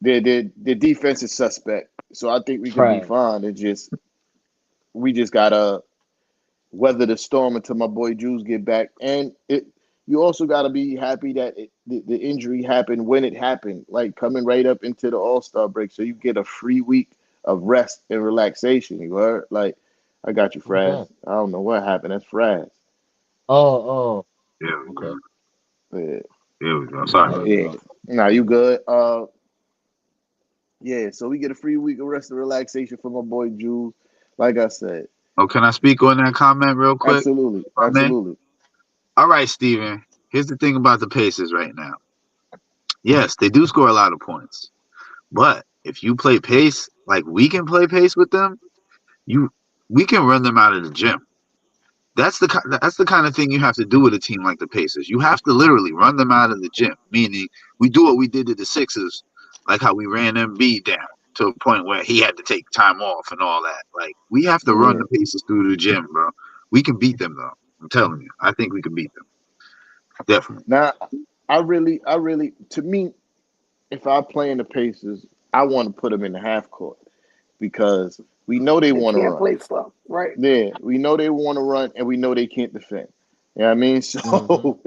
their defense is suspect. So I think we can be Trash. fine. We just gotta weather the storm until my boy Jules get back. And you also gotta be happy that the injury happened when it happened, like coming right up into the All Star break, so you get a free week of rest and relaxation. You heard? Like, I got you, Who's Fraz. that? I don't know what happened. That's Fraz. Oh, There we oh, go. okay. Yeah, There we go. Sorry There about you yeah. go. Now you good? Yeah. So we get a free week of rest and relaxation for my boy Jules. Like I said, that. Oh, can I speak on that comment real quick? absolutely, Man? absolutely. All right, Steven. Here's the thing about the Pacers right now. Yes, they do score a lot of points. But if you play pace, like we can play pace with them, you we can run them out of the gym. That's the kind of thing you have to do with a team like the Pacers. You have to literally run them out of the gym. Meaning, we do what we did to the Sixers, like how we ran Embiid down to a point where he had to take time off and all that. Like we have to run Yeah. the Pacers through the gym, bro. We can beat them though. I'm telling you, I think we can beat them definitely. Now, to me, if I play in the Pacers, I want to put them in the half court because we know they They want to can't run. play slow, right? Yeah, we know they want to run, and we know they can't defend. You know what I mean? Mm-hmm. So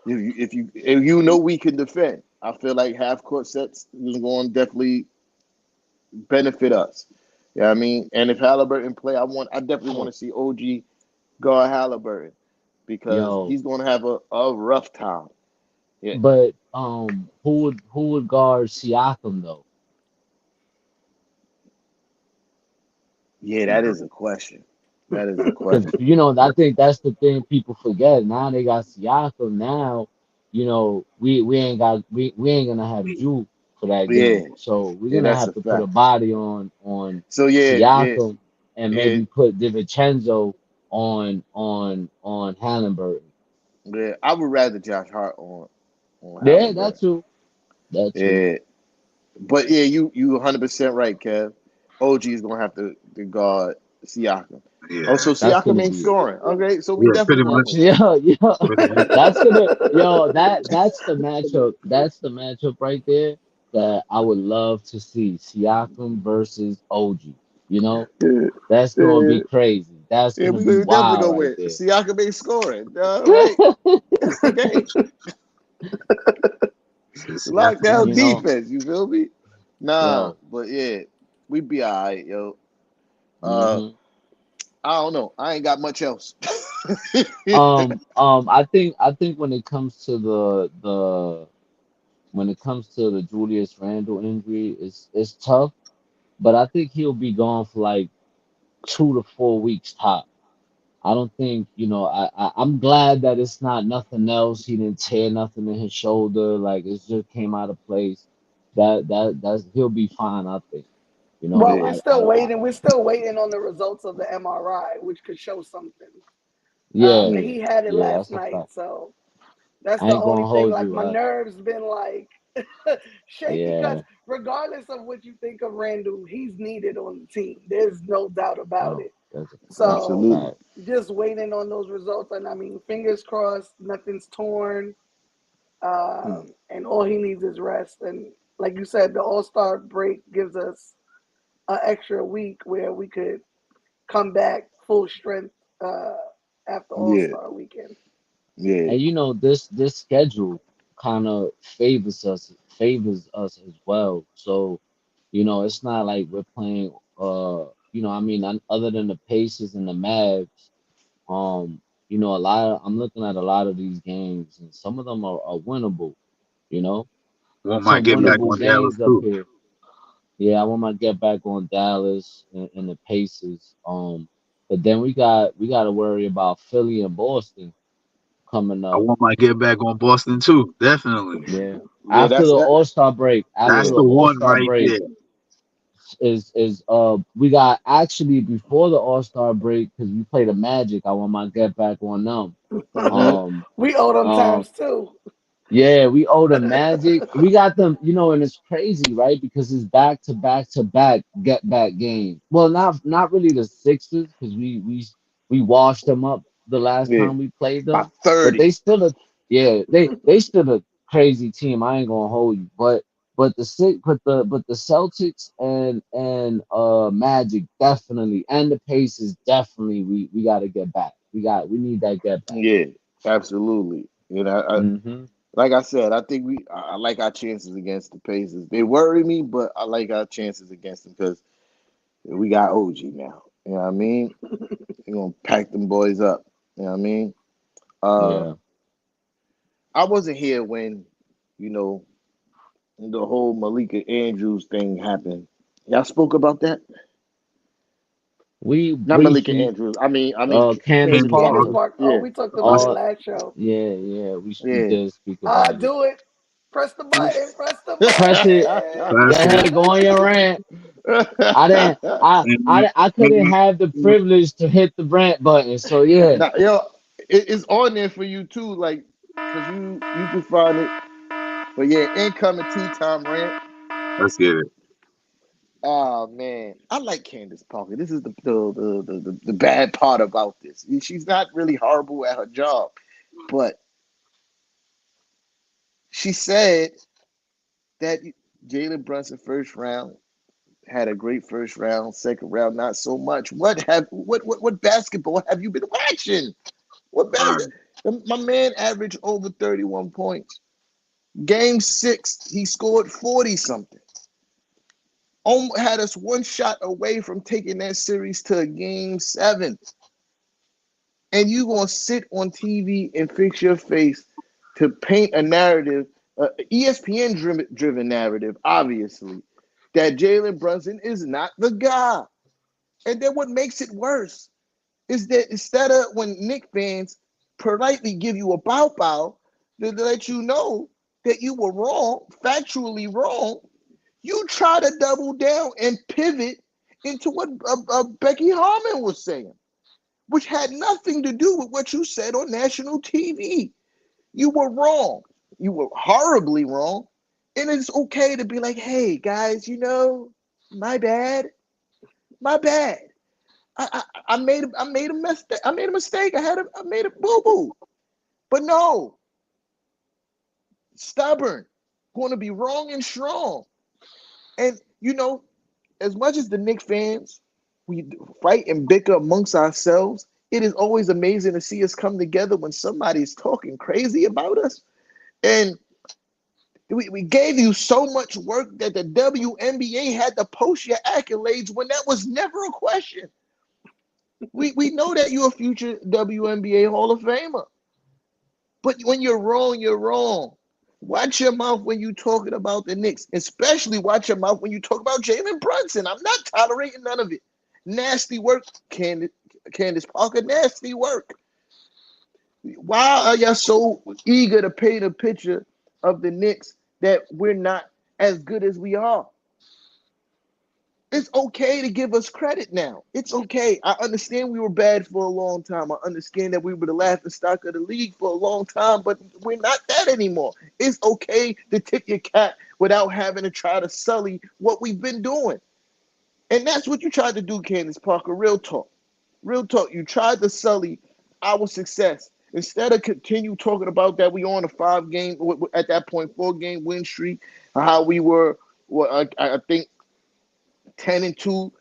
if you know we can defend, I feel like half court sets is going to definitely benefit us. You know what I mean? And if Halliburton play, I definitely want to see OG guard Halliburton because Yo, he's going to have a rough time. Yeah, but who would guard Siakam though? yeah, that is a question. That is a Because question. I think that's the thing people forget. Now they got Siakam. Now, we ain't gonna have Juke for that Yeah, game. So we're yeah, gonna that's have a to put a fact. body on So yeah, yeah, Siakam and yeah, maybe put DiVincenzo on Halliburton. yeah. I would rather Josh Hart on Yeah, that Halliburton. too. That too. Yeah, but yeah, you 100% right, Kev. OG is gonna have to guard Siakam. Oh, Yeah, so That's Siakam gonna ain't be scoring. Okay, so we yeah, definitely pretty gonna much. win. yeah, yeah. Pretty much. That's gonna that's the matchup. That's the matchup right there that I would love to see. Siakam versus OG. You know, Yeah, that's gonna yeah, be crazy. That's yeah, gonna we be definitely wild gonna right win. there. Siakam ain't scoring. All right, okay. Siakam. Lockdown You know, defense. You feel me? Nah, yo. but yeah, we be all right, yo. Uh, hmm I don't know. I ain't got much else. I think when it comes to the Julius Randle injury, it's tough. But I think he'll be gone for like 2 to 4 weeks top. I don't think, I'm glad that it's not nothing else. He didn't tear nothing in his shoulder. Like it just came out of place. That's he'll be fine, I think. You know, Well, Yeah, We're still waiting on the results of the MRI, which could show something. yeah, yeah, He had it yeah, last that's a night, fact. so that's I the ain't only gonna thing. hold Like you. my nerves been like shaking because Yeah, regardless of what you think of Randall, he's needed on the team. There's no doubt about no, it. that's a So absolutely. fact. just waiting on those results, and I mean, fingers crossed, nothing's torn, and all he needs is rest. And like you said, the All Star break gives us an extra week where we could come back full strength uh, after All Yeah, Star weekend. yeah, And this schedule kind of favors us as well. So, it's not like we're playing I mean, other than the Pacers and the Mavs, a lot I'm looking at a lot of these games and some of them are winnable. You know, Want my some get back winnable on Dallas games up too. here. Yeah, I want my get back on Dallas and the Pacers. But then we got to worry about Philly and Boston coming I up. want my get back on Boston too. Definitely. Yeah, Yeah, after that's the that. All Star break, after That's Yeah, the the All one Star right break there. is we got actually before the All Star break because we played the Magic. I want my get back on them. hmm Um, We owe them um, times too. Yeah, we owe the Magic. We got them, and it's crazy, right? Because it's back to back to back get back games. Well, not really the Sixers because we washed them up the last yeah, time we played by them, but 30. they still a yeah they still a crazy team. I ain't gonna hold you, but the Celtics and Magic definitely and the Pacers definitely we got to get back. We need that get back. Yeah, absolutely. Hmm. Like I said, I think I like our chances against the Pacers. They worry me, but I like our chances against them because we got OG now. You know what I mean? We're gonna pack them boys up. You know what I mean? Uh, Yeah. I wasn't here when, you know, the whole Malika Andrews thing happened. Y'all spoke about that? We Not Malika briefly, Andrews. I mean Candace Candace Candace Candace Parker. Parker. Parker. Park. Oh, Yeah, we talked about That's it Uh, last show. yeah, we yeah. did speak about it. Do it. Press the button. Press the Press it. Go that's it. ahead, go on your rant. I didn't. And, I couldn't and, have the and privilege to hit the rant button. So yeah, Now, it's on there for you too, like, cause you can find it. But yeah, incoming tea time rant. let's get it. Oh man, I like Candace Parker. This is the bad part about this. She's not really horrible at her job, but she said that Jalen Brunson first round had a great first round, second round not so much. What basketball have you been watching? What All bas- right. My man averaged over 31 points. Game 6, he scored 40 something. Had us one shot away from taking that series to a game 7. And you gonna sit on TV and fix your face to paint a narrative, ESPN driven narrative, obviously, that Jalen Brunson is not the guy. And then what makes it worse is that instead of when Knicks fans politely give you a bow bow to let you know that you were wrong, factually wrong, you try to double down and pivot into what Becky Harmon was saying, which had nothing to do with what you said on national TV. You were wrong. You were horribly wrong. And it's okay to be like, hey, guys, my bad. My bad. I made a mistake. I made a mistake. I made a boo boo. But no, stubborn, going to be wrong and strong. And as much as the Knicks fans, we fight and bicker amongst ourselves. It is always amazing to see us come together when somebody's talking crazy about us. And we gave you so much work that the WNBA had to post your accolades when that was never a question. We know that you're a future WNBA Hall of Famer. But when you're wrong, you're wrong. Watch your mouth when you're talking about the Knicks, especially watch your mouth when you talk about Jalen Brunson. I'm not tolerating none of it. Nasty work, Candace Parker, nasty work. Why are y'all so eager to paint a picture of the Knicks that we're not as good as we are? It's okay to give us credit now. It's okay. I understand we were bad for a long time. I understand that we were the laughing stock of the league for a long time, but we're not that anymore. It's okay to tip your cap without having to try to sully what we've been doing. And that's what you tried to do, Candace Parker. Real talk. Real talk. You tried to sully our success. Instead of continue talking about that we on a 5-game, at that point, 4-game win streak, how we were, well, I think 10-2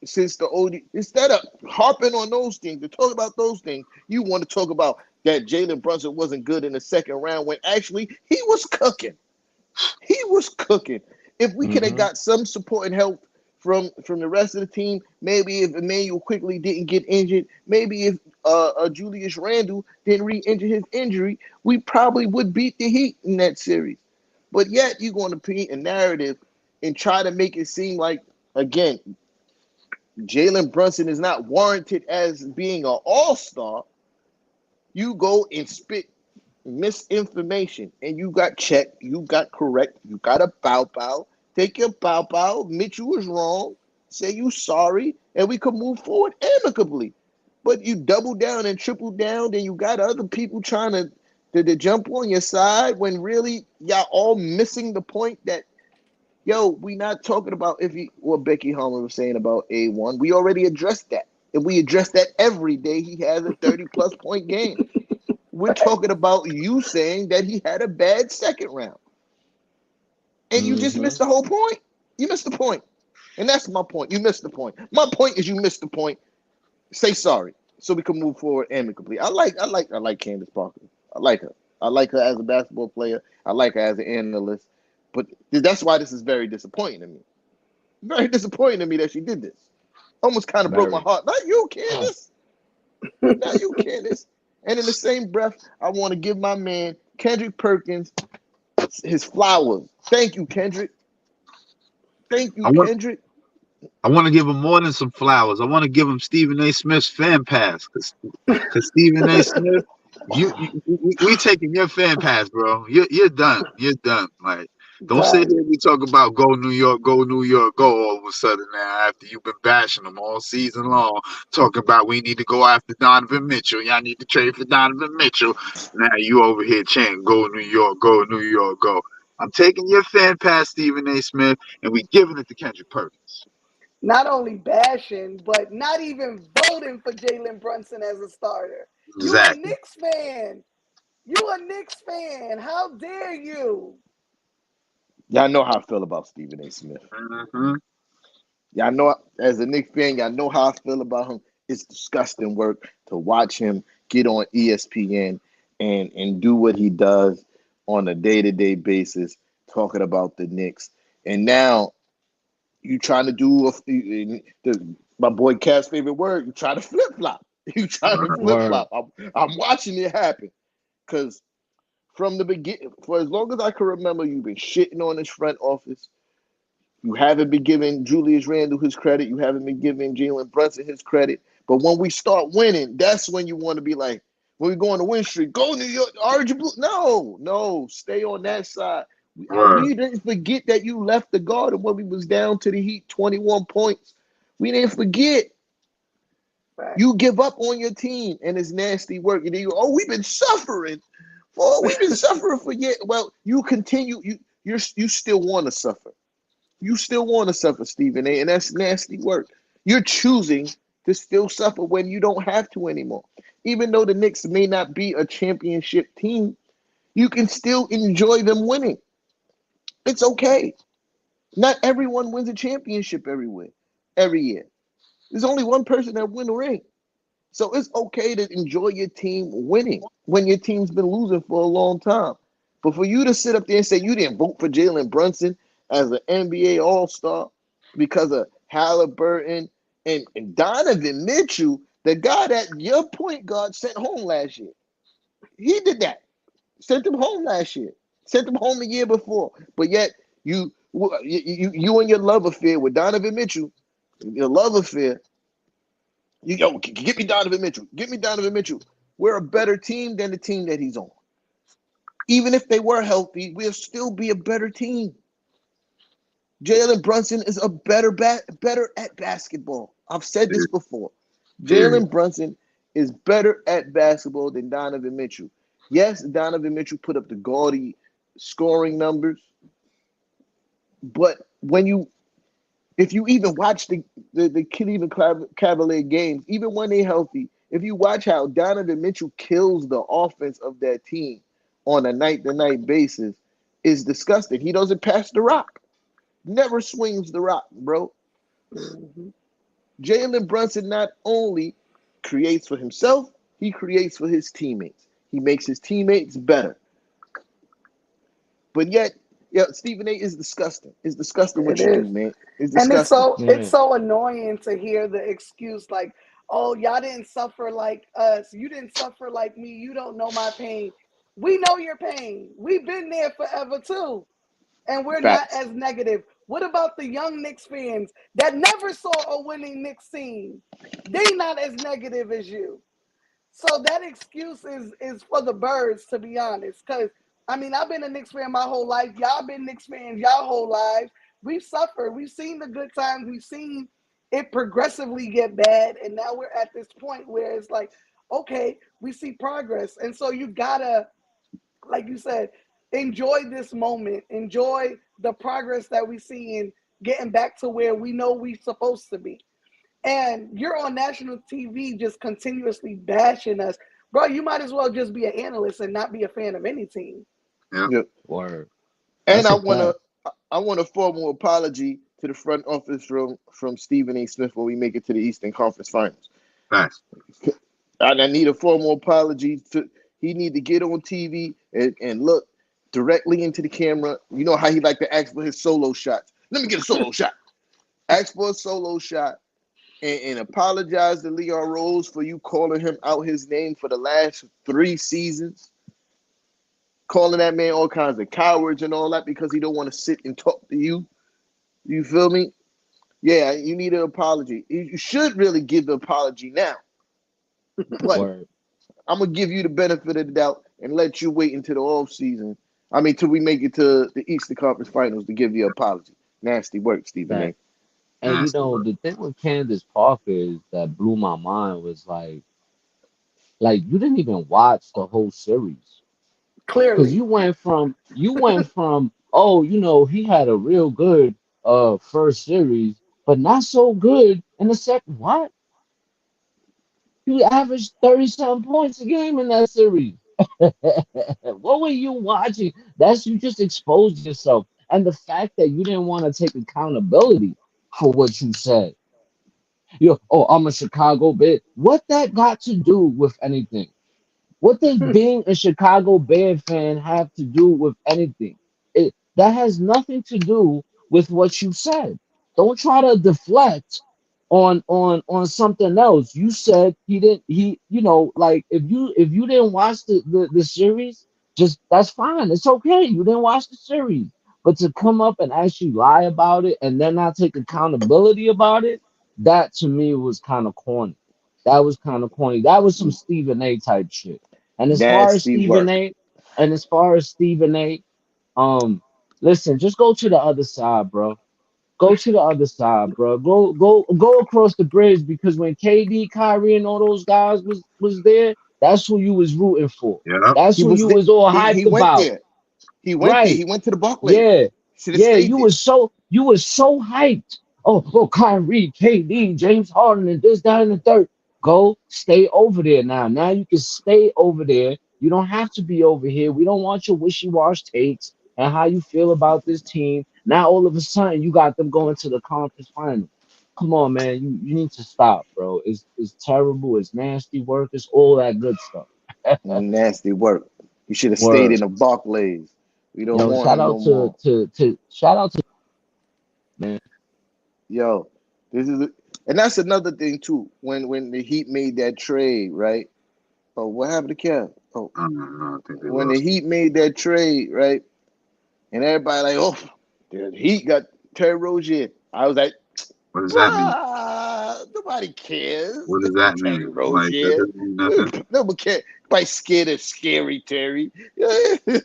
since the OD. Instead of harping on those things, to talk about those things, you want to talk about that Jalen Brunson wasn't good in the second round when actually he was cooking. He was cooking. If we could have hmm got some support and help from the rest of the team, maybe if Emmanuel quickly didn't get injured, maybe if Julius Randle didn't re-injure his injury, we probably would beat the Heat in that series. But yet you're going to paint a narrative and try to make it seem like, again, Jalen Brunson is not warranted as being an all-star. You go and spit misinformation, and you got checked, you got correct, you got a bow. Take your bow. Admit you was wrong. Say you sorry, and we could move forward amicably. But you double down and triple down, then you got other people trying to jump on your side when really y'all all missing the point that, yo, we not talking about if he what Becky Harmon was saying about A1. We already addressed that. And we address that every day he has a 30-plus point game. We're talking about you saying that he had a bad second round. And you just missed the whole point. You missed the point. And that's my point. You missed the point. My point is you missed the point. Say sorry so we can move forward amicably. I like Candace Parker. I like her. I like her as a basketball player. I like her as an analyst. But that's why this is very disappointing to me. Very disappointing to me that she did this. Almost kind of broke my heart. Not you, Candace. Not you, Candace. And in the same breath, I want to give my man Kendrick Perkins his flowers. Thank you, Kendrick. Thank you, Kendrick. I want to give him more than some flowers. I want to give him Stephen A. Smith's fan pass because Stephen A. Smith, we taking your fan pass, bro. You're done. You're done. Like, don't sit here and we talk about go New York, go New York, go all of a sudden now after you've been bashing them all season long, talking about we need to go after Donovan Mitchell. Y'all need to trade for Donovan Mitchell. Now you over here chanting go New York, go New York, go. I'm taking your fan pass, Stephen A. Smith, and we giving it to Kendrick Perkins. Not only bashing, but not even voting for Jalen Brunson as a starter. Exactly. You a Knicks fan. You a Knicks fan. How dare you? Y'all know how I feel about Stephen A. Smith. Mm-hmm. Y'all know, as a Knicks fan, y'all know how I feel about him. It's disgusting work to watch him get on ESPN and do what he does on a day-to-day basis, talking about the Knicks. And now you trying to do my boy Cat's favorite word. You try to flip flop. You trying to flip flop. I'm watching it happen because from the beginning, for as long as I can remember, you've been shitting on his front office. You haven't been giving Julius Randle his credit. You haven't been giving Jalen Brunson his credit. But when we start winning, that's when you want to be like, when we go on the win streak, go New York, Orange Blue. No, stay on that side. We didn't forget that you left the Garden when we was down to the Heat 21 points. We didn't forget. Right. You give up on your team and it's nasty work. And then we've been suffering. We've been suffering for years. Well, you continue. You still want to suffer. You still want to suffer, Stephen A. And that's nasty work. You're choosing to still suffer when you don't have to anymore. Even though the Knicks may not be a championship team, you can still enjoy them winning. It's okay. Not everyone wins a championship every year. There's only one person that win a ring. So it's okay to enjoy your team winning when your team's been losing for a long time. But for you to sit up there and say you didn't vote for Jalen Brunson as an NBA All-Star because of Halliburton and Donovan Mitchell, the guy that your point guard sent home last year. He did that. Sent him home last year. Sent him home the year before. But yet you and your love affair with Donovan Mitchell, your love affair, get me Donovan Mitchell. Get me Donovan Mitchell. We're a better team than the team that he's on. Even if they were healthy, we'll still be a better team. Jalen Brunson is a better at basketball. I've said this before. Jalen Brunson is better at basketball than Donovan Mitchell. Yes, Donovan Mitchell put up the gaudy scoring numbers, but if you even watch the Cleveland Cavalier games, even when they're healthy, if you watch how Donovan Mitchell kills the offense of that team on a night-to-night basis, it's disgusting. He doesn't pass the rock. Never swings the rock, bro. Mm-hmm. Jalen Brunson not only creates for himself, he creates for his teammates. He makes his teammates better. But yet, Stephen A. is disgusting. It's disgusting what you do, man. It's disgusting. And it's so annoying to hear the excuse like, oh, y'all didn't suffer like us. You didn't suffer like me. You don't know my pain. We know your pain. We've been there forever too. and we're not Facts. as negative. What about the young Knicks fans that never saw a winning Knicks team? They not as negative as you. So that excuse is for the birds, to be honest. Because I mean, I've been a Knicks fan my whole life. Y'all been Knicks fans y'all whole lives. We've suffered. We've seen the good times. We've seen it progressively get bad, and now we're at this point where it's like, okay, we see progress, and so you gotta, like you said, enjoy this moment, enjoy the progress that we see in getting back to where we know we're supposed to be. And you're on national TV just continuously bashing us, bro. You might as well just be an analyst and not be a fan of any team. Yeah. Yep. Word. And That's I a wanna fact. I want a formal apology to the front office from Stephen A. Smith when we make it to the Eastern Conference Finals. Facts. I need a formal apology. He need to get on TV and look directly into the camera. You know how he like to ask for his solo shots. Let me get a solo shot. Ask for a solo shot and apologize to Leon Rose for you calling him out his name for the last 3 seasons, calling that man all kinds of cowards and all that because he don't want to sit and talk to you. You feel me? Yeah, you need an apology. You should really give the apology now, but Word. I'm gonna give you the benefit of the doubt and let you wait until the off season. I mean, till we make it to the Eastern Conference Finals to give you an apology. Nasty work, Stephen A. Fact. And Nasty work. the thing with Candace Parker is that blew my mind was like you didn't even watch the whole series. Because Clearly, you went from, oh, he had a real good first series, but not so good in the second. What? You averaged 30-something points a game in that series. What were you watching? That's you just exposed yourself. And the fact that you didn't want to take accountability for what you said. Oh, I'm a Chicago Bear. What that got to do with anything? What does being a Chicago Bear fan have to do with anything? That has nothing to do with what you said. Don't try to deflect on something else. You said he didn't like if you didn't watch the series, just that's fine. It's okay. You didn't watch the series. But to come up and actually lie about it and then not take accountability about it, that to me was kind of corny. That was kind of corny. That was some Stephen A type shit. And as far as Nasty Stephen work. A, and as far as Stephen A, um, listen, just go to the other side, bro. Go to the other side, bro. Go across the bridge because when KD, Kyrie, and all those guys was there, that's who you was rooting for. Yeah. That's He who was you there. was all He hyped went about. there. He went there. Right. He went to the Barclays. Yeah, Should have yeah, stayed there. you was so hyped. Oh, Kyrie, KD, James Harden, and this, that, and the third. Go stay over there now. Now you can stay over there. You don't have to be over here. We don't want your wishy-wash takes and how you feel about this team. Now all of a sudden you got them going to the conference final. Come on, man. You need to stop, bro. It's terrible. It's nasty work. It's all that good stuff. Nasty work. He should have stayed in Word. the Barclays. We don't want Shout him no out to more. shout out to man. Yo, this is, and that's another thing too. When the Heat made that trade, right? Oh, what happened to Kev? Oh, I don't know. I think they when the lost. Heat made that trade, right? And everybody like, oh, the Heat got Terry Rozier. I was like, What does that mean? bruh, nobody cares. What does that Terry mean? Like that Rozier. doesn't mean nothing. Nobody care. Nobody scared of scary Terry.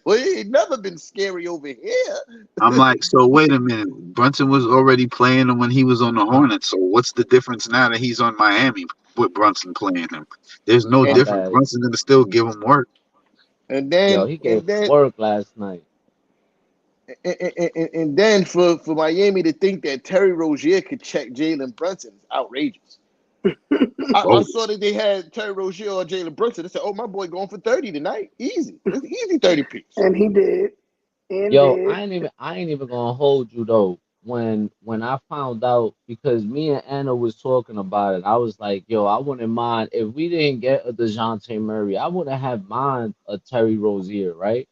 Well, he ain't never been scary over here. I'm like, so wait a minute. Brunson was already playing him when he was on the Hornets. So what's the difference now that he's on Miami with Brunson playing him? There's no My And difference. bad. Brunson's gonna still give him work. and Yo, then he gave and him then work last night. and then for Miami to think that Terry Rozier could check Jalen Brunson is outrageous. I Bogus. saw that they had Terry Rozier or Jalen Brunson. They said, "Oh, my boy going for 30 tonight. Easy. It's an easy 30 piece." and he did, and Yo, did. I ain't even gonna hold you though. When I found out because me and Anna was talking about it, I was like, yo, I wouldn't mind if we didn't get a DeJounte Murray. I wouldn't have mind a Terry Rozier, right?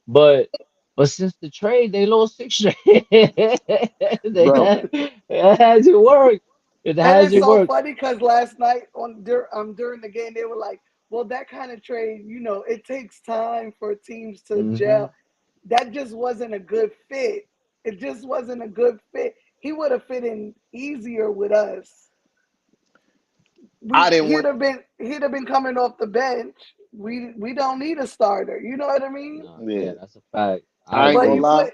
But but since the trade, they lost six straight. Bro, It hasn't worked. It And it's hasn't so worked. funny because last night during the game they were like, "Well, that kind of trade, it takes time for teams to Hmm. gel." that just wasn't a good fit. It just wasn't a good fit. He would have fit in easier with us. I We didn't want. he'd have been coming off the bench. We don't need a starter. You know what I mean? No, Yeah, yeah, that's a fact. I I ain't But gonna agree. you lie. put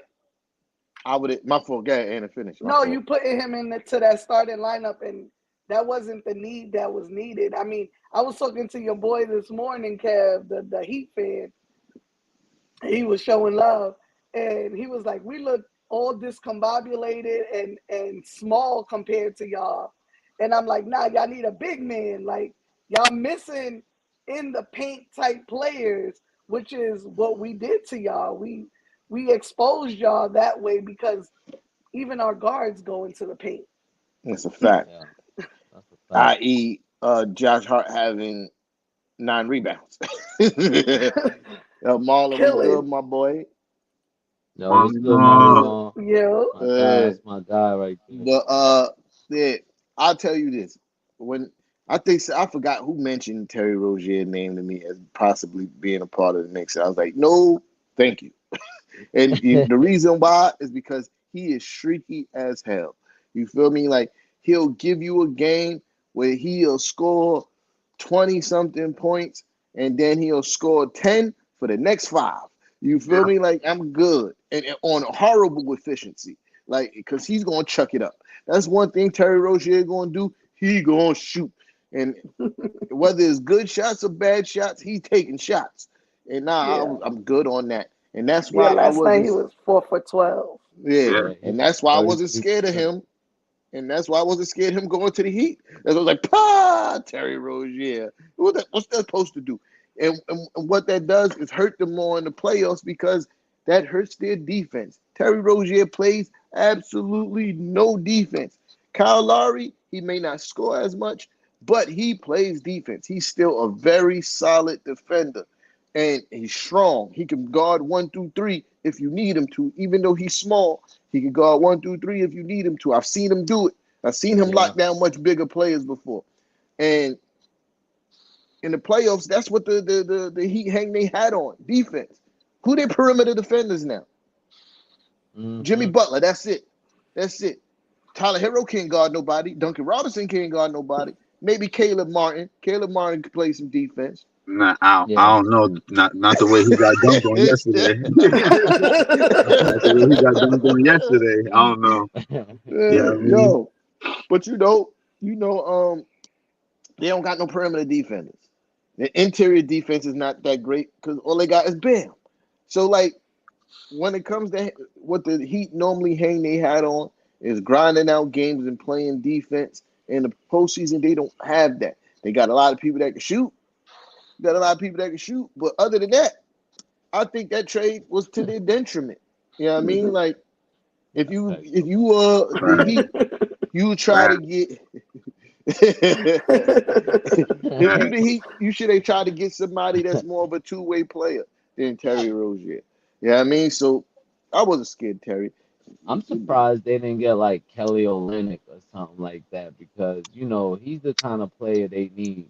I would. My fault. Go ahead, Anna. Finish. My no, fault. you putting him into that starting lineup, and that wasn't the need that was needed. I mean, I was talking to your boy this morning, Kev, the Heat fan. He was showing love, and he was like, "We look all discombobulated and small compared to y'all." And I'm like, "Nah, y'all need a big man. Like y'all missing in the paint type players, which is what we did to y'all. We exposed y'all that way because even our guards go into the paint. It's a fact. Yeah, that's a fact. I.e., Josh Hart having 9 rebounds. Marlon, what's good, Killing. my boy? Yo, what's good, Um, Marlon? Yo, My guy, Uh, that's my guy right there. but yeah, I'll tell you this. When I forgot who mentioned Terry Rozier name to me as possibly being a part of the Knicks. I was like, no, thank you. And the reason why is because he is streaky as hell. You feel me? Like he'll give you a game where he'll score 20 something points and then he'll score 10 for the next 5. You feel yeah, me? Like I'm good and on horrible efficiency. Like because he's gonna chuck it up. That's one thing Terry Rozier gonna do. He gonna shoot. And whether it's good shots or bad shots, he's taking shots. And yeah, I'm good on that. And that's yeah. why I Last night wasn't he was 4 for 12. yeah. yeah. Yeah, he And was that's why I wasn't scared of 33%. him. And that's why I wasn't scared of him going to the Heat. And I was like, "Pa, Terry Rozier. What's that supposed to do?" And what that does is hurt them more in the playoffs because that hurts their defense. Terry Rozier plays absolutely no defense. Kyle Lowry, he may not score as much, but he plays defense. He's still a very solid defender. And he's strong. He can guard 1 through 3 if you need him to, even though he's small. He can guard 1 through 3 if you need him to. I've seen him do it. I've seen him Yeah, lock down much bigger players before. And in the playoffs, that's what the Heat hang they hat on. Defense. Who their perimeter defenders now? Jimmy hmm Butler. That's it. That's it. Tyler Hero can't guard nobody. Duncan Robinson can't guard nobody. Maybe Caleb Martin. Caleb Martin can play some defense. Nah, I yeah. don't know. Not the way he got dunked on yesterday. Not the way he got dunked on yesterday. I don't know. Yeah, I mean, Yo, but they don't got no perimeter defenders. The interior defense is not that great because all they got is Bam. So like when it comes to what the Heat normally hang they hat on is grinding out games and playing defense. In the postseason, they don't have that. They got a lot of people that can shoot. Got a lot of people that can shoot, but other than that, I think that trade was to their detriment. You know what I mean? Like That's facts, if though. you the right, Heat, you try right, to get if you right. the Heat, you should have tried to get somebody that's more of a two-way player than Terry Rozier. You know what I mean? So I wasn't scared, Terry. I'm surprised they didn't get like Kelly Olynyk or something like that because he's the kind of player they need.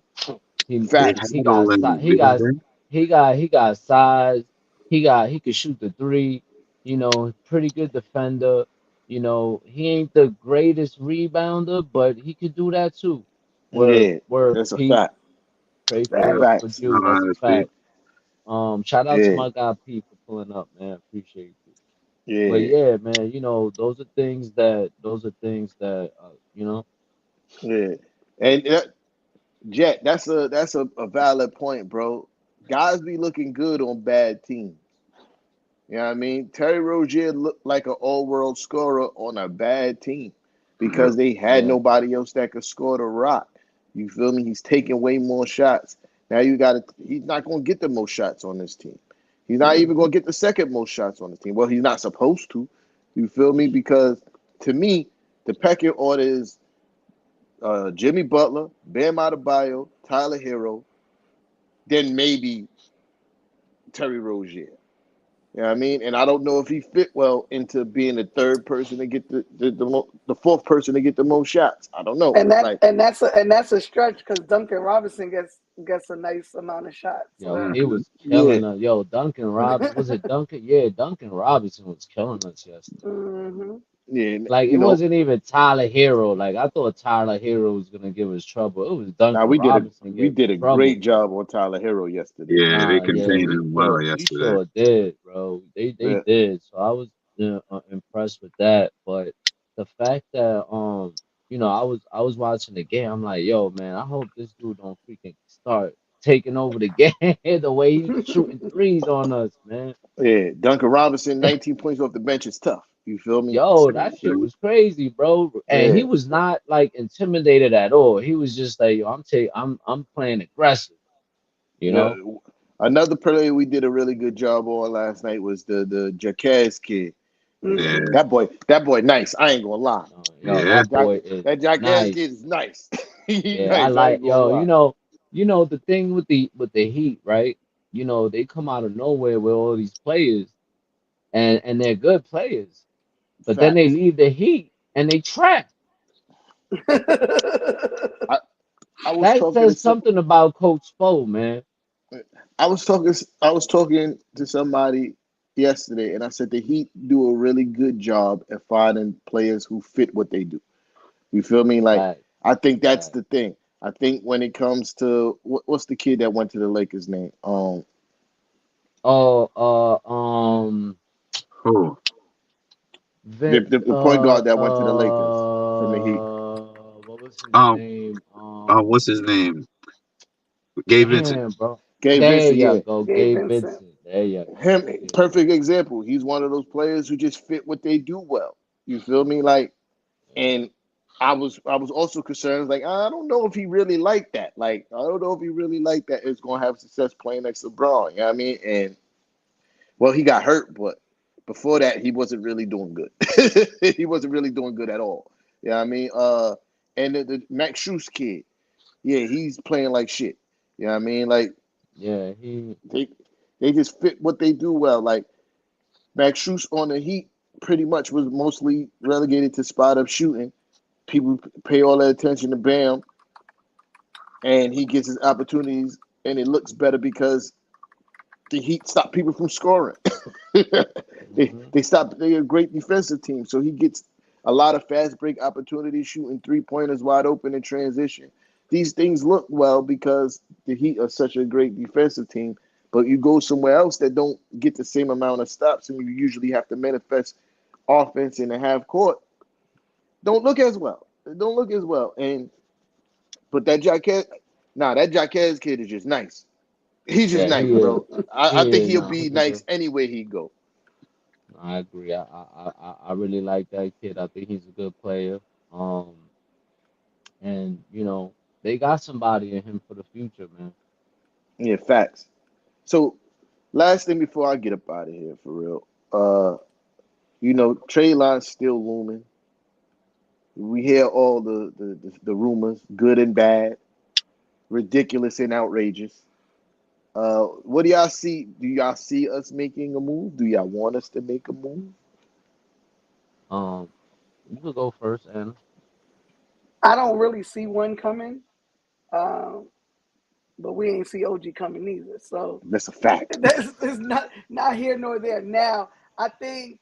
They Facts. He had got all si- in it. he got size. He could shoot the three. Pretty good defender. He ain't the greatest rebounder, but he could do that too. Yeah, Where that's a Pete, fact. pray Yeah, for Facts. Jew. no, That's a honestly. fact. Shout out to Yeah, my guy Pete for pulling up, man. Appreciate you. But yeah, yeah, man, those are things that. yeah. And Jet, that's a valid point, bro. Guys be looking good on bad teams. You know what I mean? Terry Rozier looked like an all-world scorer on a bad team Yeah, because they had Yeah, nobody else that could score the rock. You feel me? He's taking way more shots. Now you got to. He's not going to get the most shots on this team. He's not even going to get the second most shots on the team. Well, he's not supposed to. You feel me? Because to me, the pecking order is Jimmy Butler, Bam Adebayo, Tyler Hero, then maybe Terry Rozier. You know what I mean? And I don't know if he fit well into being the third person to get the fourth person to get the most shots. I don't know. Like, And that's a stretch because Duncan Robinson gets a nice amount of shots. Yo, So he Mhm. was yeah, killing us. Yo, Duncan Rob was it Duncan? Yeah, Duncan Robinson was killing us yesterday. hmm yeah, Like you it know. wasn't even Tyler Hero. Like I thought Tyler Hero was gonna give us trouble. It was Now Duncan Robinson we gave us did a trouble, great bro. job on Tyler Hero yesterday. Yeah, they Nah, yeah, contained him well we yesterday. sure did, bro. They Yeah. did. So I was impressed with that. But the fact that I was watching the game. I'm like, yo, man, I hope this dude don't freaking start taking over the game the way he's shooting threes on us, man. Yeah, Duncan Robinson, 19 points off the bench is tough. You feel me? Yo, that shit Mhm. was crazy, bro. And he Yeah, was not like intimidated at all. He was just like, yo, I'm playing aggressive, you yeah. know? Another player we did a really good job on last night was the Jaquez kid. Yeah, hmm That boy, nice. I ain't gonna lie. Yo, yeah. That that Jack, boy is that Jaquez nice. kid is nice. He Yeah, I nice. I ain't like gonna yo, lie. the thing with the Heat, right? They come out of nowhere with all these players and they're good players. But then they Facts. leave the Heat and they trash. I, I was That talking to says some. something about Coach Spo, man. I was talking to somebody yesterday, and I said the Heat do a really good job at finding players who fit what they do. You feel me? Like, Fact, I think that's fact. the thing. I think when it comes to what's the kid that went to the Lakers name? Oh, Oh, The, Vin, the, the point guard that went to the Lakers from the Heat. what was his um, name? what's his name? Gabe Vincent. Damn, bro. Gabe There Vincent, you yeah. go, Gabe Gabe Vincent. Vincent. There you go. Him, There you go. perfect example. He's one of those players who just fit what they do well. You feel me? Like, and I was also concerned, like, I don't know if he really like that. Like, I don't know if he really like that is gonna have success playing next to Braun. You know what I mean? And well, he got hurt, but before that, he wasn't really doing good. He wasn't really doing good at all. You know what I mean? And the Max Strus kid, yeah, he's playing like shit. You know what I mean? Like, Yeah, he. they they just fit what they do well. Like, Max Strus on the Heat pretty much was mostly relegated to spot up shooting. People pay all their attention to Bam, and he gets his opportunities, and it looks better because the Heat stop people from scoring. Mhm. They stop. They're a great defensive team, so he gets a lot of fast break opportunities, shooting 3 pointers wide open in transition. These things look well because the Heat are such a great defensive team. But you go somewhere else that don't get the same amount of stops, and you usually have to manifest offense in the half court. Don't look as well. It don't look as well. And but that Jaquez kid is just nice. He's just Yeah, nice, he is. bro. I He think is. he'll No, be he's a good. nice anywhere he go. I agree. I really like that kid. I think he's a good player. Um, and they got somebody in him for the future, man. Yeah, facts. So last thing before I get up out of here for real. Trade line's still looming. We hear all the rumors, good and bad, ridiculous and outrageous. What do y'all see? Do y'all see us making a move? Do y'all want us to make a move? Um, you could go first, and I don't really see one coming, um, but we ain't see OG coming either. So That's a fact. that's not here nor there. Now I think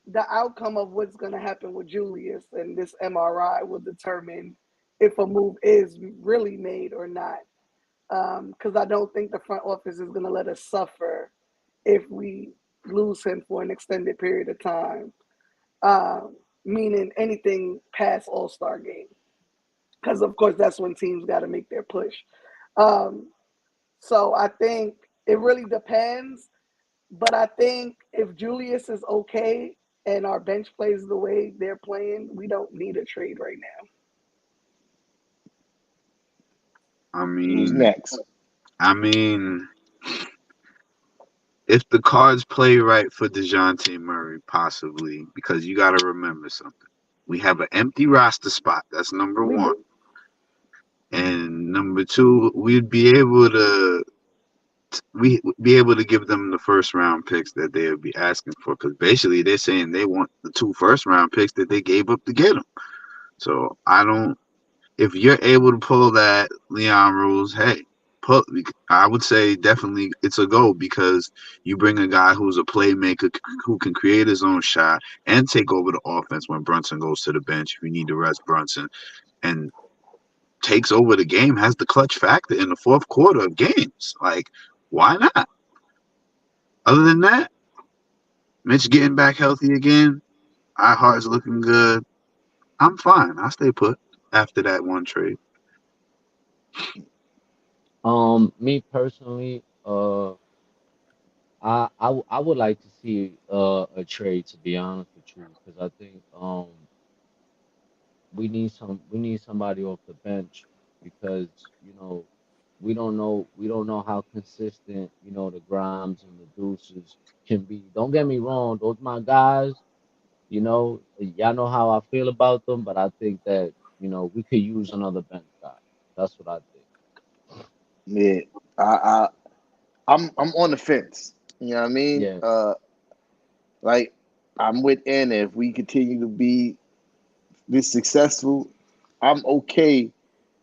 the outcome of what's going to happen with Julius and this MRI will determine if a move is really made or not. Because I don't think the front office is going to let us suffer if we lose him for an extended period of time, meaning anything past All Star game. Because of course that's when teams got to make their push. Um, so I think it really depends. But I think if Julius is okay and our bench plays the way they're playing, we don't need a trade right now. I Who's mean, next? I mean, if the cards play right for DeJounte Murray, possibly, because you got to remember something. We have an empty roster spot. That's number We one. do. And number two, we'd be able to we be able to give them the first round picks that they would be asking for. Because basically, they're saying they want the two first round picks that they gave up to get them. So I don't. If you're able to pull that, Leon Rose, hey, pull. I would say definitely it's a go because you bring a guy who's a playmaker who can create his own shot and take over the offense when Brunson goes to the bench. If you need to rest Brunson and takes over the game, has the clutch factor in the fourth quarter of games. Like, why not? Other than that, Mitch getting back healthy again. Heart's looking good. I'm fine. I stay put after that one trade. Me personally, I would like to see a trade, to be honest with you, because I think we need somebody off the bench because we don't know how consistent the Grimes and the Deuces can be. Don't get me wrong, those my guys. Y'all know how I feel about them, but I think that we could use another bench guy. That's what I think. Yeah, I I'm on the fence. You know what I mean? Yeah. Like I'm with Anna. If we continue to be this successful, I'm okay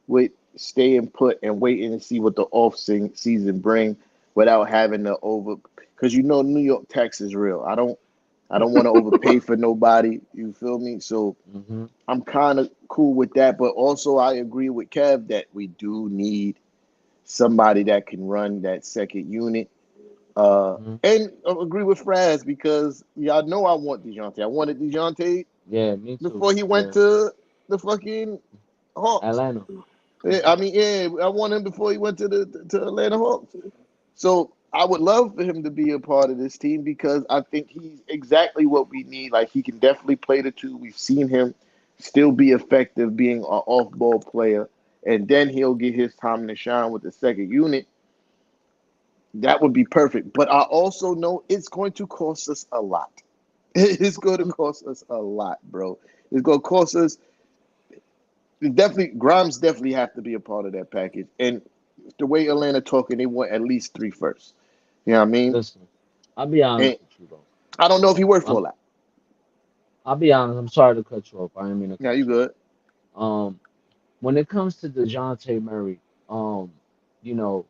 with staying put and waiting to see what the season bring without having to over because New York tax is real. I don't want to overpay for nobody. You feel me? So Mhm. I'm kind of cool with that, but also I agree with Kev that we do need somebody that can run that second unit. Mhm. And I agree with Fraz because y'all know I want DeJounte. I wanted DeJounte Yeah, me too. before he went Yeah. to the fucking Hawks. Atlanta. Yeah, I mean, yeah, I want him before he went to Atlanta Hawks. So I would love for him to be a part of this team because I think he's exactly what we need. Like he can definitely play the two. We've seen him still be effective being an off-ball player, and then he'll get his time to shine with the second unit. That would be perfect. But I also know it's going to cost us a lot. It's going to cost us a lot, bro. It's going to cost us. Definitely, Grimes definitely have to be a part of that package. And the way Atlanta talking, they want at least three first. You know what I mean? Listen, I'll be And honest with you though. I don't know if he worth for I'm all that. I'll be honest. I'm sorry to cut you off. I didn't mean to Yeah, cut you you off. good. When it comes to DeJounte Murray, you know,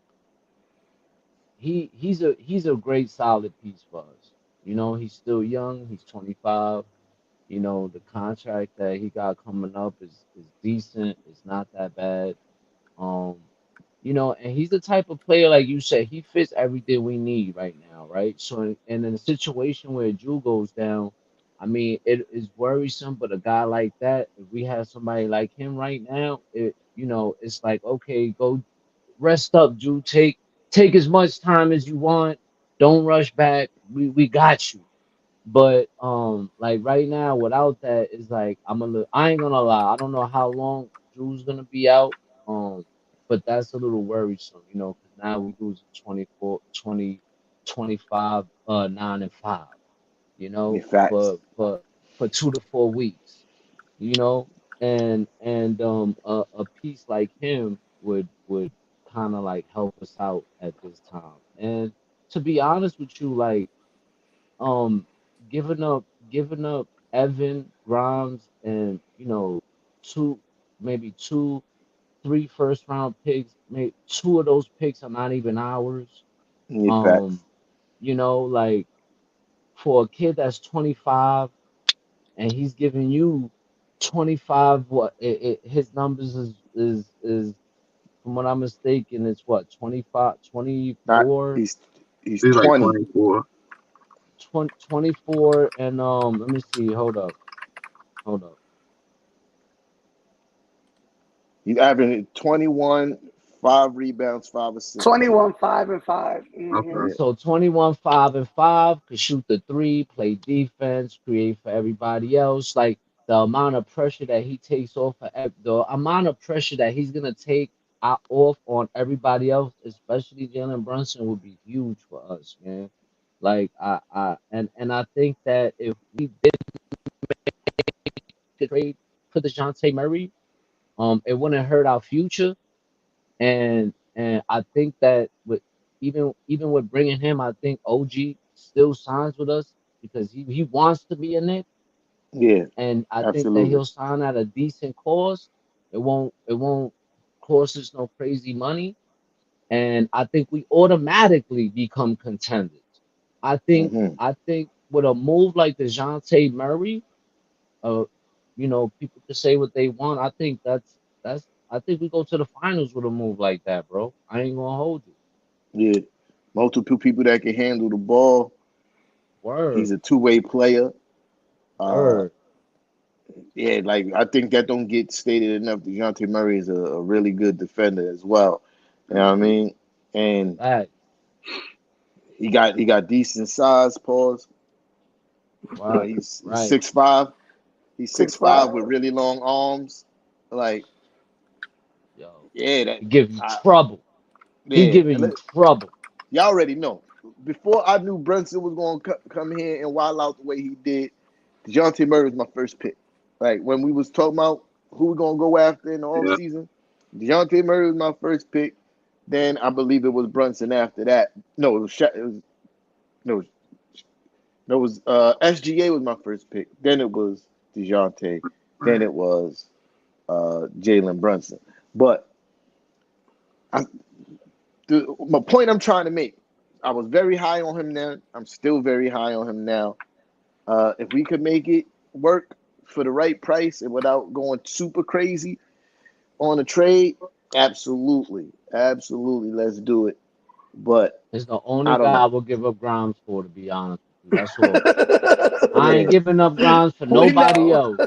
he's a great solid piece for us. He's still young. He's 25. The contract that he got coming up is decent. It's not that bad. Um, and he's the type of player, like you said, he fits everything we need right now, right? So, and in a situation where Drew goes down, I mean, it is worrisome. But a guy like that, if we have somebody like him right now, it's like, okay, go rest up, Drew. Take as much time as you want. Don't rush back. We got you. But like right now, without that, it's like I ain't gonna lie. I don't know how long Drew's gonna be out. But that's a little worrisome, because now we losing 24, 20, 25, 9 and 5, Yeah, facts. for 2 to 4 weeks, you know, and a piece like him would kind of like help us out at this time. And to be honest with you, like um giving up Evan Grimes and two maybe two three first round picks, maybe two of those picks are not even ours. Yeah, Um, facts. like for a kid that's 25 and he's giving you 25, his numbers is from what I'm mistaken, it's what 25, Not 24, he's He's like 20. 24. 24 and let me see, hold up. He's averaging 21, 5 rebounds, 5 assists. 21, 5 and 5. Okay. Yeah, So 21, 5 and 5, could shoot the three, play defense, create for everybody else. Like the amount of pressure that he takes off the amount of pressure that he's gonna take off on everybody else, especially Jalen Brunson, would be huge for us, man. Like and I think that if we did a trade for DeJounte Murray, it wouldn't hurt our future. And I think that with even with bringing him, I think OG still signs with us because he wants to be a Knick, Yeah, and I think that absolutely. he'll sign at a decent cost. It won't cost us no crazy money, and I think we automatically become contenders. I think Hmm. I think with a move like DeJounte Murray, uh, people can say what they want. I think that's I think we go to the finals with a move like that, bro. I ain't gonna hold you. Yeah, multiple people that can handle the ball. He's Word, a two-way player. Uh, word. yeah, like I think that don't get stated enough. Dejounte Murray is a really good defender as well. You know what I Mhm. mean? And That he got decent size. Pause. right, He's right. 6'5". He's Six 6'5" with five. really long arms. Like, Yo, yeah, that he give you I, trouble. He yeah. giving you trouble. Y'all already know. Before I knew Brunson was going to come here and wild out the way he did, DeJounte Murray was my first pick. Like when we was talking about who we gonna go after in the Yeah. offseason, DeJounte Murray was my first pick. Then I believe it was Brunson after that. No, it was no, no, it was SGA was my first pick. Then it was DeJounte. Then it was Jalen Brunson. But I, my point I'm trying to make, I was very high on him then. I'm still very high on him now. If we could make it work for the right price and without going super crazy on a trade, absolutely, absolutely, let's do it. But It's the only I don't guy I know. will give up Grimes for, to be honest with you. That's all. I ain't Yeah, giving up Grimes for We nobody know. else.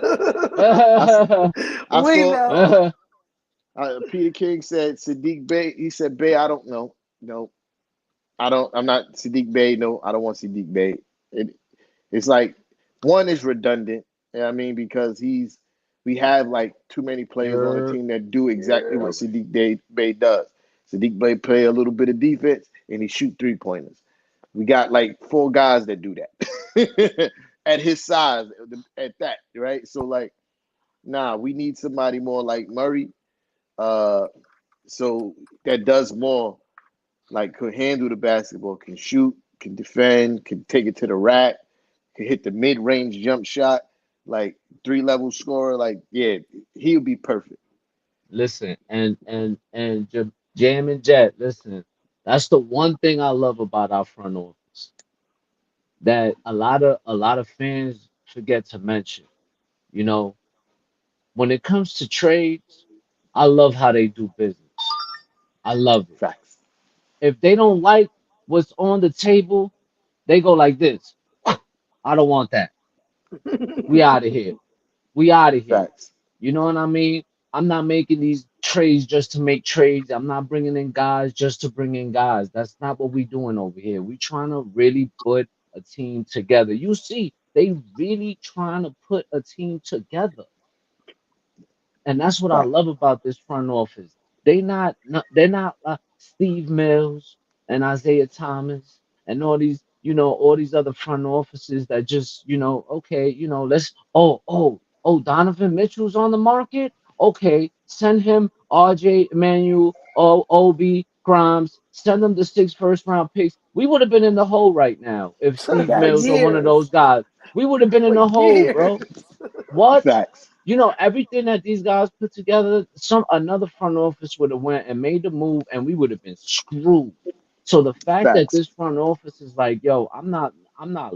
I I We saw know. Peter King said Sadiq Bey. He said Bey. I don't know. No, I don't. I'm not Sadiq Bey. No, I don't want Sadiq Bey. It, it's like one is redundant. You know what I mean, because we have like too many players on the You're team that do exactly what Yeah. Sadiq Bey does. Sadiq Bey play a little bit of defense and he shoot 3-pointers. We got like four guys that do that at his size, at that, right? So like, nah, we need somebody more like Murray. Uh, so that does more, like could handle the basketball, can shoot, can defend, can take it to the rack, can hit the mid-range jump shot, like three-level scorer. Like, yeah, he would be perfect. listen, and Jam and Jet, listen. That's the one thing I love about our front office that a lot of fans forget to mention. You know, when it comes to trades, I love how they do business. I love it. Facts. If they don't like what's on the table, they go like this. I don't want that. We out of here. We out of here. Facts. You know what I mean? I'm not making these trades just to make trades. I'm not bringing in guys just to bring in guys. That's not what we doing over here. We trying to really put a team together. You see, they really trying to put a team together. And that's what I Facts. love about this front office. They're not Steve Mills and Isaiah Thomas and all these other front offices that just, okay, let's Donovan Mitchell's on the market. Okay, send him RJ Emmanuel, Obi Grimes, send them the 6 first-round picks. We would have been in the hole right now if Steve Got Mills or one of years. those guys. We would have been in For the hole, years. bro. What? Facts. Everything that these guys put together, some another front office would have went and made the move, and we would have been screwed. So the fact that Facts. this front office is like, yo, I'm not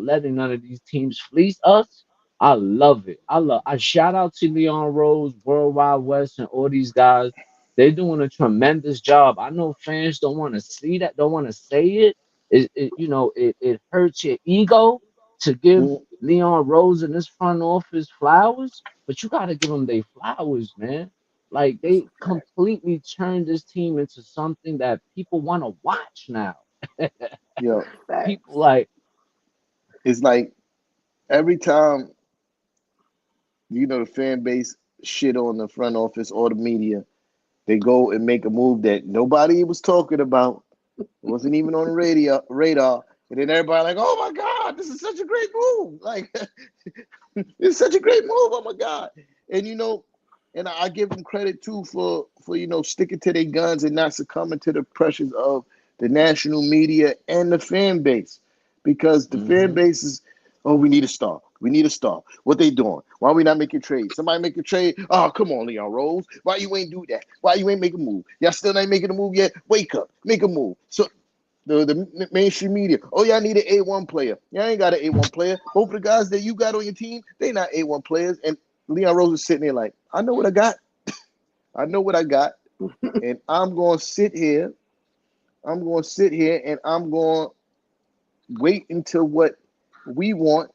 letting none of these teams fleece us. I love it. I shout out to Leon Rose, Worldwide West, and all these guys. They're doing a tremendous job. I know fans don't want to see that, don't want to say it. It hurts your ego to give Mm, Leon Rose and this front office flowers, but you got to give them their flowers, man. Like That's a they fact. completely turned this team into something that people want to watch now. yo, People Facts. like, it's like every time the fan base shit on the front office or the media, they go and make a move that nobody was talking about. It wasn't even on the radar. And then everybody like, oh my God, this is such a great move. Like, it's such a great move. Oh my God. And and I give them credit too for sticking to their guns and not succumbing to the pressures of the national media, and the fan base. Because the fan Mm-hmm. base is, oh, we need a star. We need a star. What they doing? Why we not making trades? Somebody make a trade. Oh, come on, Leon Rose. Why you ain't do that? Why you ain't make a move? Y'all still ain't making a move yet? Wake up. Make a move. So the mainstream media. Oh, y'all need an A1 player. Y'all ain't got an A1 player. Both of the guys that you got on your team, they not A1 players. And Leon Rose is sitting there like, I know what I got. I know what I got. And I'm going to sit here. I'm going to sit here and I'm going to wait until what we want.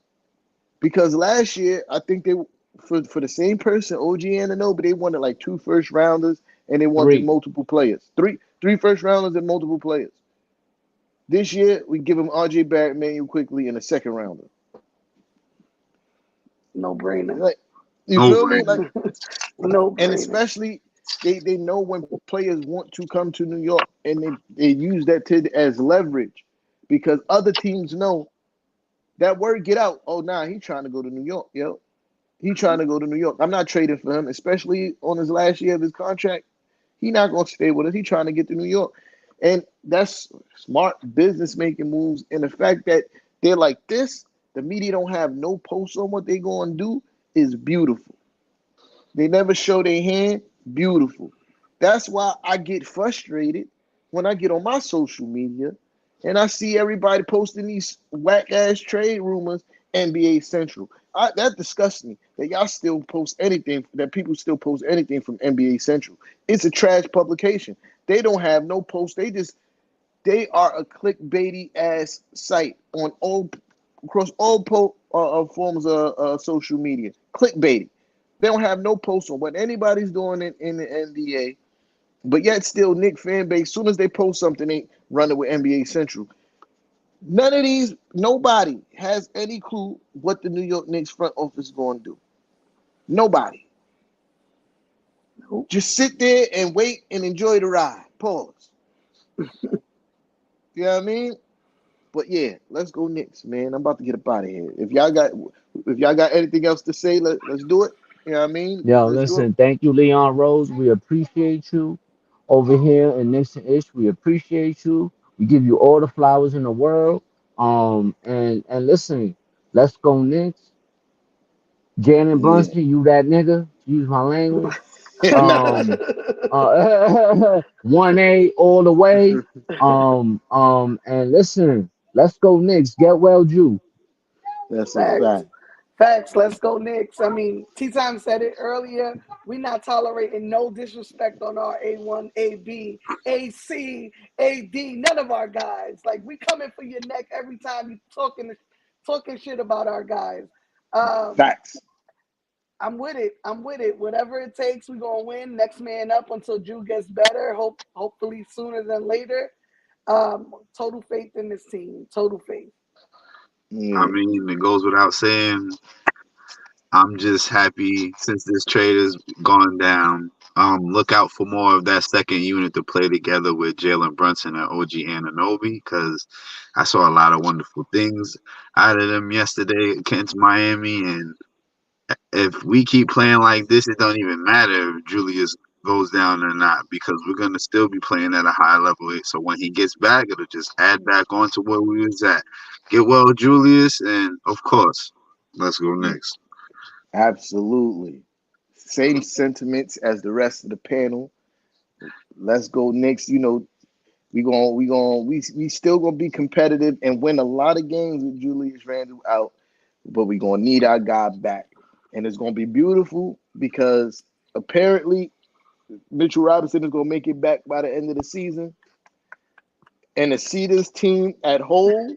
Because last year, I think they, for the same person, OG and Anunoby, they wanted like 2 first rounders and they wanted Three. multiple players. Three first rounders and multiple players. This year, we give him RJ Barrett, Manuel quickly in a second rounder. No brainer. Like, you No feel me? Like, brainer. No and brainer. especially they know when players want to come to New York, and they use that as leverage, because other teams know that word get out. Oh, nah, he trying to go to New York, yo. He trying to go to New York. I'm not trading for him, especially on his last year of his contract. He not gonna stay with us. He trying to get to New York, and that's smart business making moves. And the fact that they're like this, the media don't have no posts on what they gonna do is beautiful. They never show their hand. Beautiful. That's why I get frustrated when I get on my social media and I see everybody posting these whack ass trade rumors. NBA Central. That disgusts me that y'all still post anything, that people still post anything from NBA Central. It's a trash publication. They don't have no post. They are a clickbaity ass site on all across all forms of social media. Clickbaity. They don't have no post on what anybody's doing in the NBA, but yet still Knicks fan base. Soon as they post something, they run it with NBA Central. None of these, nobody has any clue what the New York Knicks front office is going to do. Nobody. Nope. Just sit there and wait and enjoy the ride. Pause. You know what I mean? But yeah, let's go Knicks, man. I'm about to get up out of here. If y'all got anything else to say, let's do it. You know what I mean? Yo, Let's do it. listen, thank you, Leon Rose. We appreciate you over here in Nixon Ish. We appreciate you. We give you all the flowers in the world. And listen, let's go Knicks. Jalen Yeah. Brunson, you that nigga. Use my language. Nah. Um, 1A all the way. And listen, let's go Knicks. Get well, Jew. That's a Facts. fact. Facts. Let's go Knicks. I mean, T Time said it earlier. We not tolerating no disrespect on our A1, AB, AC, AD, none of our guys. Like we coming for your neck every time you talking shit about our guys. Um, Facts. I'm with it. I'm with it. Whatever it takes, we gonna win. Next man up until Drew gets better. Hopefully sooner than later. Total faith in this team. Total faith. I Yeah. mean, it goes without saying. I'm just happy since this trade has gone down. Look out for more of that second unit to play together with Jalen Brunson and OG Anunoby, because I saw a lot of wonderful things out of them yesterday against Miami. And if we keep playing like this, it don't even matter if Julius goes down or not, because we're gonna still be playing at a high level. So when he gets back, it'll just add back on to where we was at. Get well, Julius, and of course, let's go next. Absolutely. Same sentiments as the rest of the panel. Let's go Knicks. We still gonna be competitive and win a lot of games with Julius Randle out, but we gonna need our guy back. And it's gonna be beautiful because apparently Mitchell Robinson is gonna make it back by the end of the season. And to see this team at home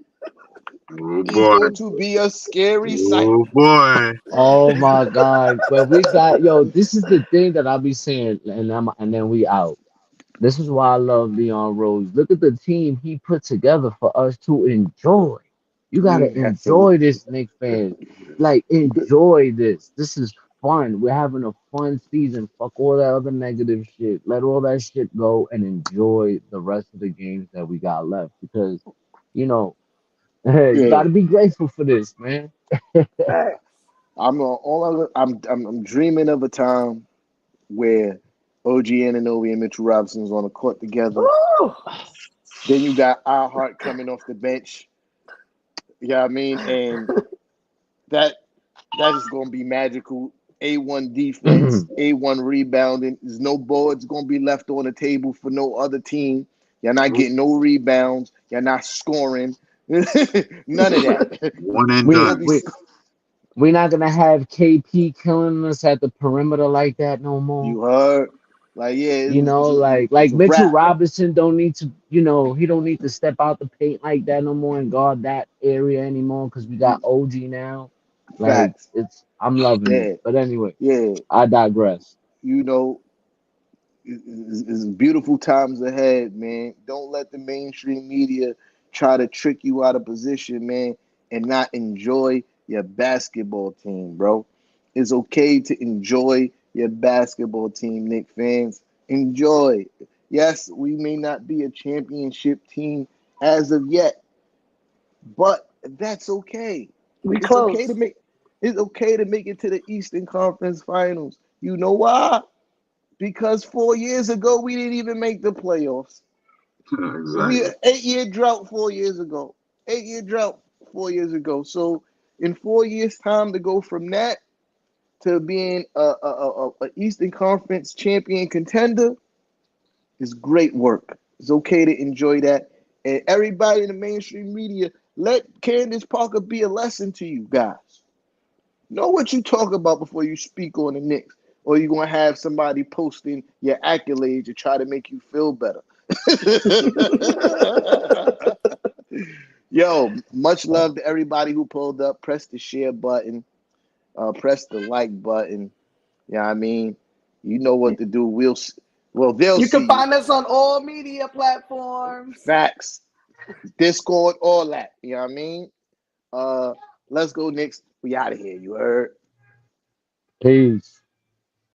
Oh is boy. going to be a scary sight. Oh boy. Oh my God. But we got yo, this is the thing that I'll be saying, and then we out. This is why I love Leon Rose. Look at the team he put together for us to enjoy. You gotta enjoy Absolutely. this, Knicks fans. Like enjoy this. This is fun. We're having a fun season. Fuck all that other negative shit. Let all that shit go and enjoy the rest of the games that we got left. Because, you know, you Yeah. gotta be grateful for this, man. Facts. I'm dreaming of a time where OG Anunoby and Mitchell Robinson is on the court together, Ooh, Then you got our heart coming off the bench. You know what I mean? And that that is gonna be magical. A1 defense, A1 rebounding. There's no boards gonna be left on the table for no other team. You're not getting no rebounds. You're not scoring. None of that. One and You're we gonna done. be we we're not gonna have KP killing us at the perimeter like that no more. you heard. Like, yeah, You know, it's like a Mitchell wrap. Robinson don't need to, he don't need to step out the paint like that no more and guard that area anymore because we got OG now. Like Facts. I'm loving it. Yeah, But anyway, yeah. I digress. You know, it's beautiful times ahead, man. Don't let the mainstream media try to trick you out of position, man, and not enjoy your basketball team, bro. It's okay to enjoy your basketball team, Knicks fans. Enjoy. Yes, we may not be a championship team as of yet, but that's okay. We It's okay close. to make it's okay to make it to the Eastern Conference Finals. You know why? Because 4 years ago we didn't even make the playoffs. We Exactly. 8 year drought 4 years ago. 8 year drought 4 years ago. So in 4 years time to go from that to being a Eastern Conference champion contender is great work. It's okay to enjoy that. And everybody in the mainstream media, let Candace Parker be a lesson to you guys. Know what you talk about before you speak on the Knicks, or you're gonna have somebody posting your accolades to try to make you feel better. Yo, much love to everybody who pulled up. Press the share button. Press the like button. Yeah, I mean, you know what to do. Well, they'll You see can you. find us on all media platforms. Facts, Discord, all that. You know what I mean? Uh, let's go Knicks. We out of here. You heard? Peace.